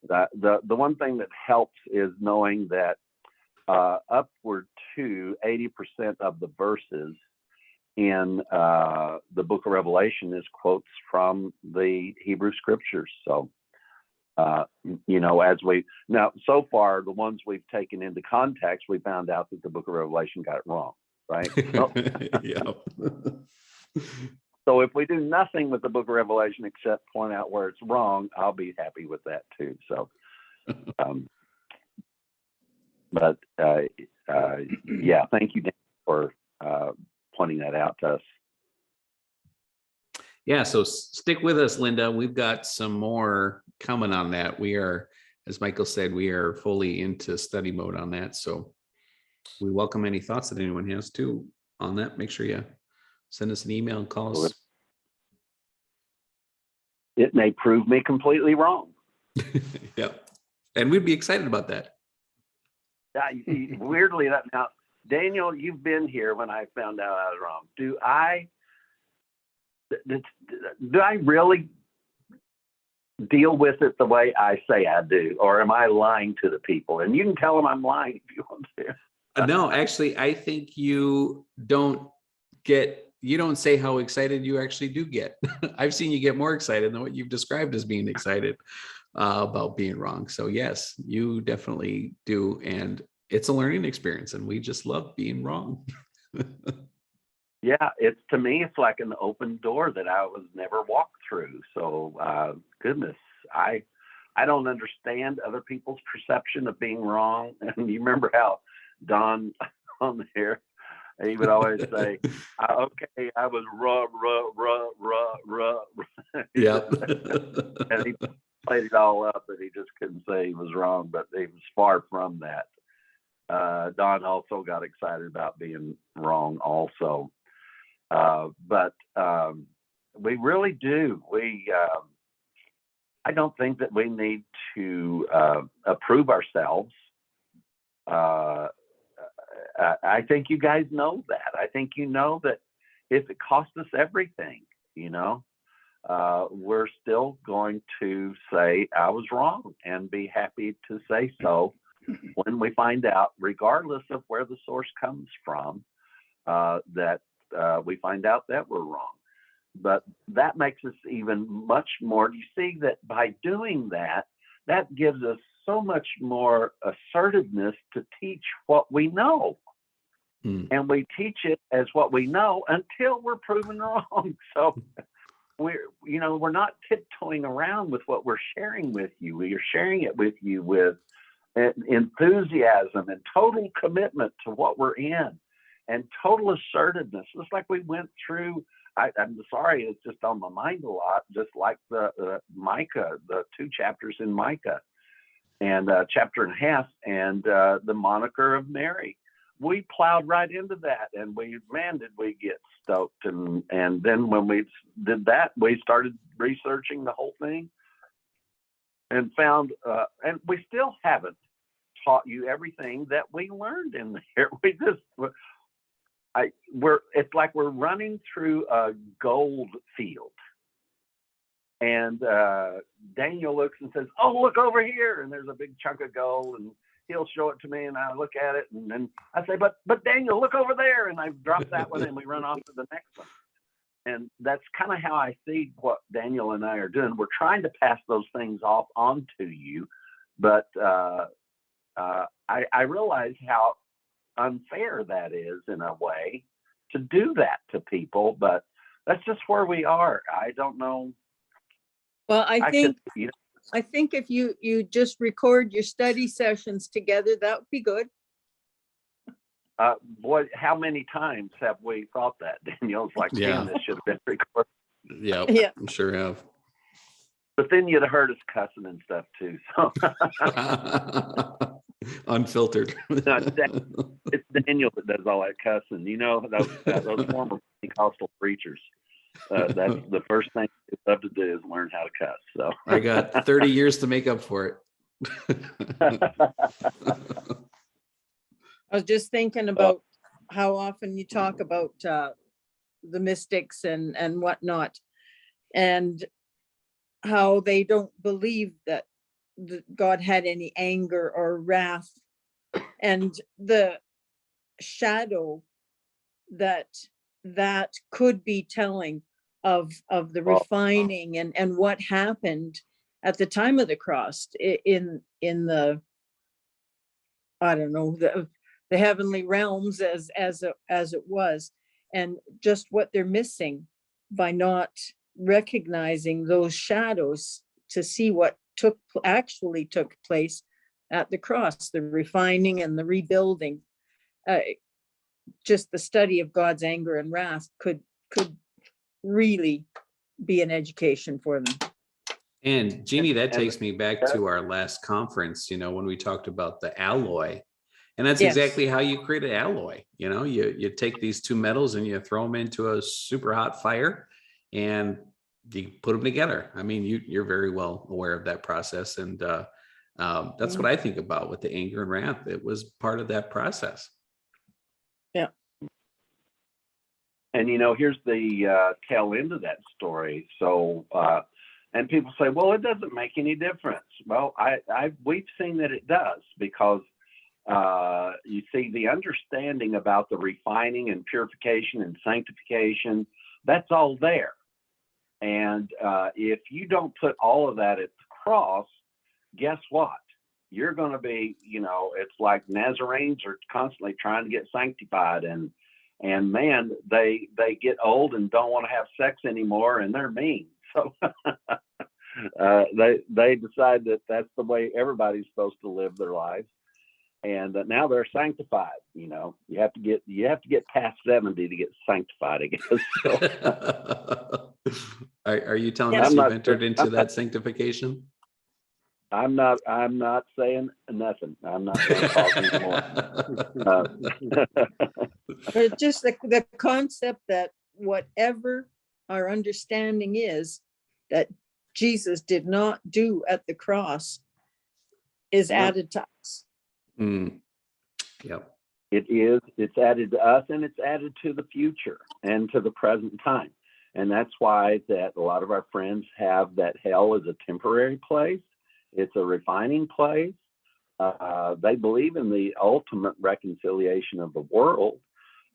The one thing that helps is knowing that upward to 80% of the verses in the Book of Revelation is quotes from the Hebrew Scriptures. So, you know, so far, the ones we've taken into context, we found out that the Book of Revelation got it wrong, right? So if we do nothing with the Book of Revelation except point out where it's wrong, I'll be happy with that too. So, yeah, thank you, Dan, for pointing that out to us. Yeah, so stick with us, Linda. We've got some more coming on that. We are, as Michael said, we are fully into study mode on that. So we welcome any thoughts that anyone has too on that. Make sure you send us an email and call us. It may prove me completely wrong. Yep. And we'd be excited about that. Weirdly, now, Daniel, you've been here when I found out I was wrong. Do I really deal with it the way I say I do, or am I lying to the people? And you can tell them I'm lying if you want to. No, actually, I think you don't say how excited you actually do get. I've seen you get more excited than what you've described as being excited about being wrong. So yes, you definitely do. And it's a learning experience, and we just love being wrong. Yeah, to me, it's like an open door that I was never walked through. So goodness, I don't understand other people's perception of being wrong. And you remember how Don on there, he would always say, okay, I was ruh. Yep. And he played it all up, and he just couldn't say he was wrong, but he was far from that. Don also got excited about being wrong also. But we really do. I don't think that we need to approve ourselves. I think you guys know that. I think you know that if it costs us everything, you know, we're still going to say I was wrong and be happy to say so when we find out, regardless of where the source comes from, that we find out that we're wrong. But that makes us even much more. You see that by doing that, that gives us so much more assertiveness to teach what we know. And we teach it as what we know until we're proven wrong. So we're not tiptoeing around with what we're sharing with you. We are sharing it with you with enthusiasm and total commitment to what we're in, and total assertiveness. Just like we went through, I'm sorry, it's just on my mind a lot, just like the Micah, the 2 chapters in Micah, and chapter and a half, and the moniker of Mary. We plowed right into that, and did we get stoked. And then when we did that, we started researching the whole thing and found, and we still haven't taught you everything that we learned in there. It's like we're running through a gold field, and Daniel looks and says, "Oh, look over here!" And there's a big chunk of gold, and he'll show it to me, and I look at it, and then I say, "But Daniel, look over there!" And I drop that one, and we run off to the next one. And that's kind of how I see what Daniel and I are doing. We're trying to pass those things off onto you, but I realize how unfair that is in a way to do that to people, but that's just where we are. I don't know. Well, I think if you just record your study sessions together, that would be good. Boy, how many times have we thought that, Daniel? It's like, Yeah. man, this should have been recorded. Yep, Yeah. I'm sure have. But then you'd have heard us cussing and stuff too. So Unfiltered. it's Daniel that does all that cussing. You know, those former Pentecostal preachers. That's the first thing you have to do is learn how to cuss. So I got 30 years to make up for it. I was just thinking about how often you talk about the mystics and whatnot, and how they don't believe that God had any anger or wrath, and the shadow that could be telling of the refining and what happened at the time of the cross in the, I don't know, the heavenly realms as it was, and just what they're missing by not recognizing those shadows to see what actually took place at the cross, the refining and the rebuilding. Just the study of God's anger and wrath could really be an education for them. And Jeannie, that takes me back to our last conference, when we talked about the alloy. And that's exactly how you create an alloy. You take these two metals and you throw them into a super hot fire and you put them together. I mean, you're very well aware of that process. And that's what I think about with the anger and wrath. It was part of that process. Yeah. And, here's the tail end of that story. So, and people say, well, it doesn't make any difference. Well, we've seen that it does, because you see the understanding about the refining and purification and sanctification, that's all there. And if you don't put all of that at the cross, guess what? You're going to be, it's like Nazarenes are constantly trying to get sanctified, and man, they get old and don't want to have sex anymore, and they're mean. So they decide that that's the way everybody's supposed to live their lives. And now they're sanctified. You have to get past 70 to get sanctified, I guess. So. Are you telling us you've entered into that sanctification? I'm not saying nothing. I'm not going to talk anymore. But just the concept that whatever our understanding is that Jesus did not do at the cross is added to us. Yep. It is. It's added to us, and it's added to the future and to the present time. And that's why that a lot of our friends have that hell as a temporary place. It's a refining place. They believe in the ultimate reconciliation of the world,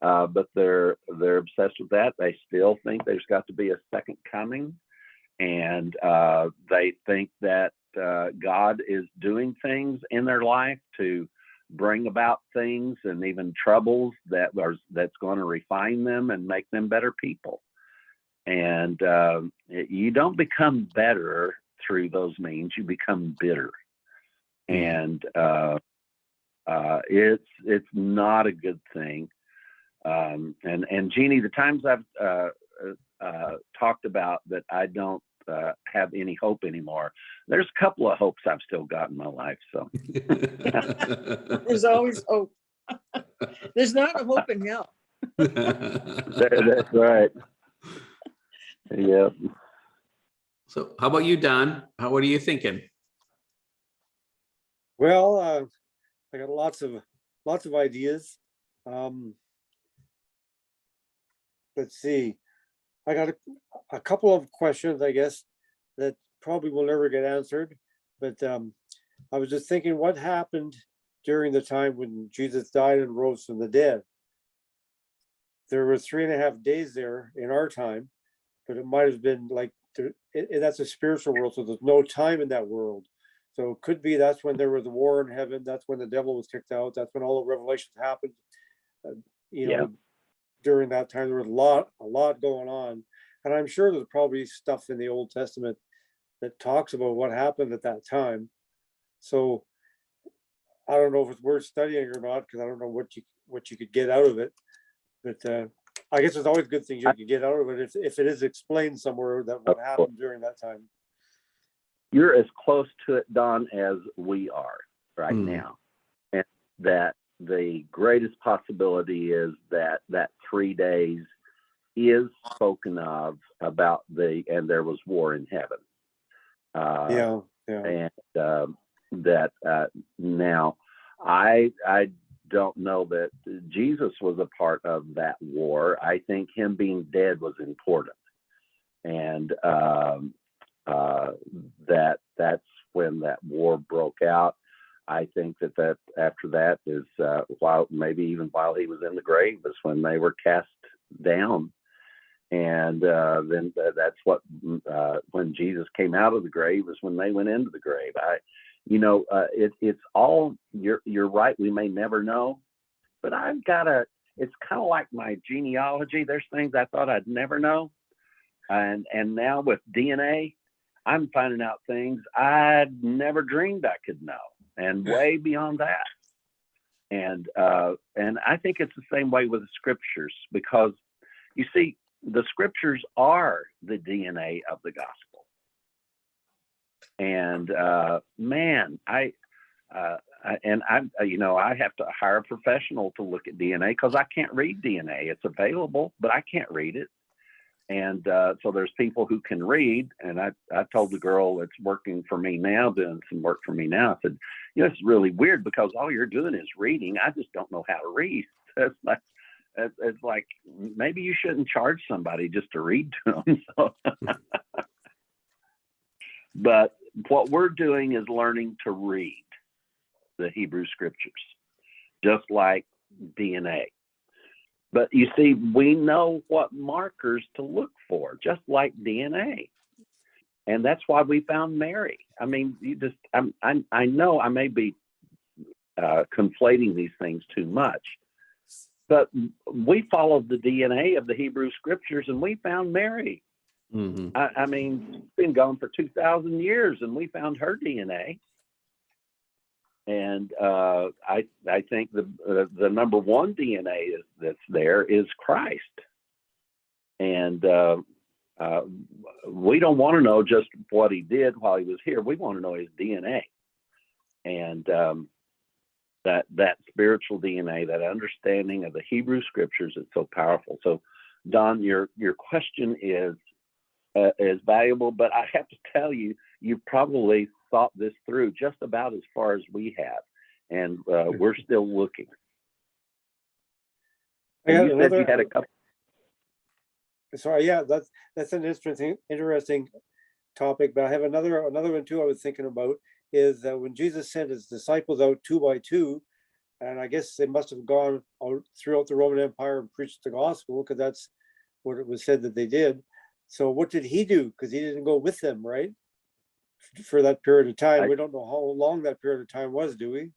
but they're obsessed with that. They still think there's got to be a second coming, and they think that God is doing things in their life to bring about things and even troubles that's going to refine them and make them better people. And you don't become better through those means. You become bitter, and it's not a good thing. And Jeannie, the times I've talked about that I don't have any hope anymore, there's a couple of hopes I've still got in my life. So There's always hope. There's not a hope in hell. That's right. Yeah. So how about you, Don? What are you thinking? Well, I got lots of ideas. Let's see. I got a couple of questions, I guess, that probably will never get answered. But I was just thinking, what happened during the time when Jesus died and rose from the dead? There were 3.5 days there in our time, but it might have been like, that's a spiritual world, so there's no time in that world. So it could be that's when there was a war in heaven. That's when the devil was kicked out. That's when all the revelations happened. During that time, there was a lot going on. And I'm sure there's probably stuff in the Old Testament that talks about what happened at that time. So I don't know if it's worth studying or not, because I don't know what you could get out of it. But I guess there's always good things you can get out of it if it is explained somewhere that what happened during that time. You're as close to it, Don, as we are right now. And that the greatest possibility is that 3 days is spoken of about and there was war in heaven. Yeah. And that now I don't know that Jesus was a part of that war. I think him being dead was important, and that's when that war broke out. I think that after that is while he was in the grave is when they were cast down, and then that's what when Jesus came out of the grave is when they went into the grave. It's all you're right. We may never know, but it's kind of like my genealogy. There's things I thought I'd never know, and now with DNA, I'm finding out things I'd never dreamed I could know, and way beyond that. And I think it's the same way with the scriptures, because you see, the scriptures are the DNA of the gospel. And I have to hire a professional to look at DNA because I can't read DNA. It's available, but I can't read it. And so there's people who can read. And I told the girl that's working for me now, doing some work for me now, I said, it's really weird because all you're doing is reading. I just don't know how to read. It's like maybe you shouldn't charge somebody just to read to them. So. But what we're doing is learning to read the Hebrew scriptures, just like DNA. But you see, we know what markers to look for, just like DNA. And that's why we found Mary. I mean, I know I may be conflating these things too much, but we followed the DNA of the Hebrew scriptures and we found Mary. Mm-hmm. I mean, it's been gone for 2,000 years and we found her DNA. And I think the number one DNA that's there is Christ. And we don't want to know just what he did while he was here. We want to know his DNA. And that spiritual DNA, that understanding of the Hebrew scriptures is so powerful. So, Don, your question is valuable, but I have to tell you, you've probably thought this through just about as far as we have, and we're still looking. And you said you had a couple. Sorry, yeah, that's an interesting topic. But I have another one too. I was thinking about is that when Jesus sent his disciples out 2 by 2, and I guess they must have gone out throughout the Roman Empire and preached the gospel, because that's what it was said that they did. So what did he do? Because he didn't go with them, right? For that period of time. We don't know how long that period of time was, do we?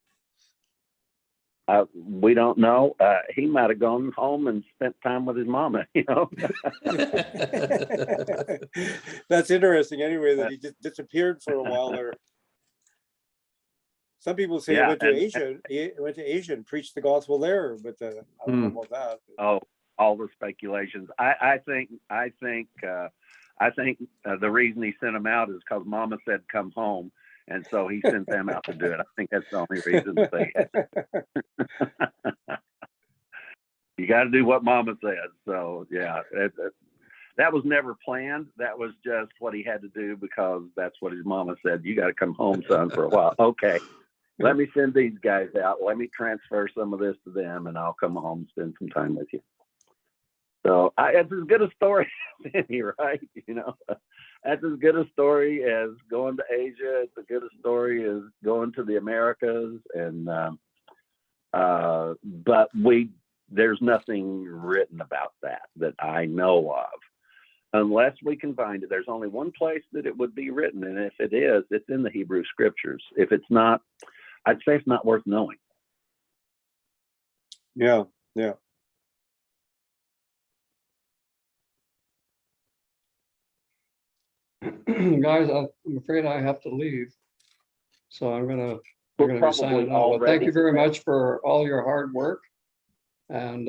We don't know. He might have gone home and spent time with his mama, That's interesting anyway, that he just disappeared for a while there. Some people say he went to Asia. He went to Asia and preached the gospel there, but I don't know about that. Oh, all the speculations. I think the reason he sent them out is because Mama said come home, and so he sent them out to do it. I think that's the only reason to say it. You got to do what Mama said. So yeah, that was never planned. That was just what he had to do because that's what his mama said. You got to come home, son, for a while. Okay, let me send these guys out. Let me transfer some of this to them, and I'll come home and spend some time with you. So it's as good a story as any, right? That's as good a story as going to Asia. It's as good a story as going to the Americas. And but there's nothing written about that I know of, unless we can find it. There's only one place that it would be written, and if it is, it's in the Hebrew scriptures. If it's not, I'd say it's not worth knowing. Yeah. Guys, I'm afraid I have to leave. So I'm gonna We're sign off. Well, thank you very much for all your hard work. And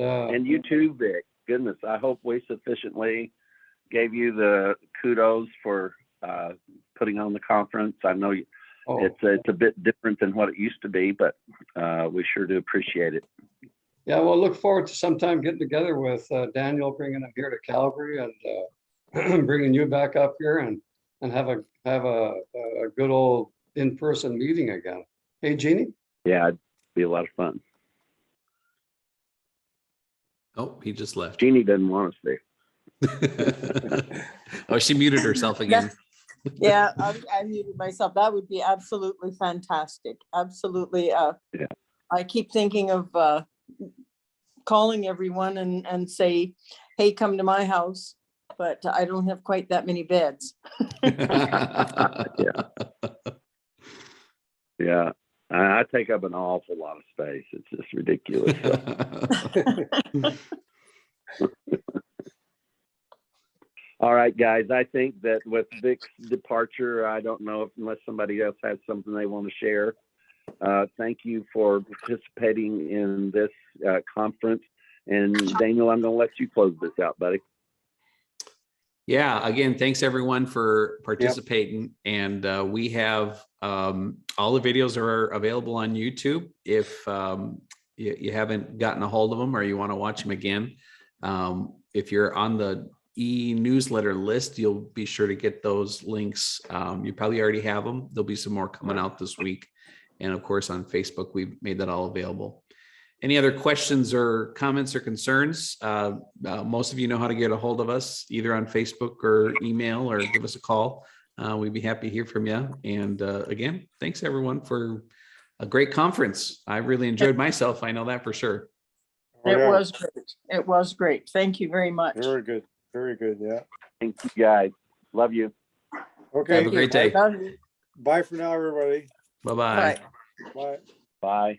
you too, Vic. Goodness, I hope we sufficiently gave you the kudos for putting on the conference. I know it's a bit different than what it used to be, but we sure do appreciate it. Yeah, we'll look forward to sometime getting together with Daniel, bringing him here to Calgary and bringing you back up here and have a good old in-person meeting again. Hey, Jeannie? Yeah, it'd be a lot of fun. Oh, he just left. Jeannie doesn't want us there. Oh, she muted herself again. Yeah, I muted myself. That would be absolutely fantastic. Absolutely. Yeah. I keep thinking of calling everyone and say, hey, come to my house, but I don't have quite that many beds. Yeah. I take up an awful lot of space. It's just ridiculous. All right, guys. I think that with Vic's departure, I don't know unless somebody else has something they want to share. Thank you for participating in this conference. And Daniel, I'm going to let you close this out, buddy. Yeah, again, thanks everyone for participating. Yep. And we have all the videos are available on YouTube. If you haven't gotten a hold of them or you want to watch them again, if you're on the e-newsletter list, you'll be sure to get those links. You probably already have them. There'll be some more coming out this week. And of course, on Facebook, we've made that all available. Any other questions or comments or concerns? Most of you know how to get a hold of us, either on Facebook or email, or give us a call. We'd be happy to hear from you. And again, thanks everyone for a great conference. I really enjoyed myself. I know that for sure. It was great. It was great. Thank you very much. Very good. Very good. Yeah. Thank you, guys. Love you. Okay. Have a great day. Bye for now, everybody. Bye-bye. Bye. Bye.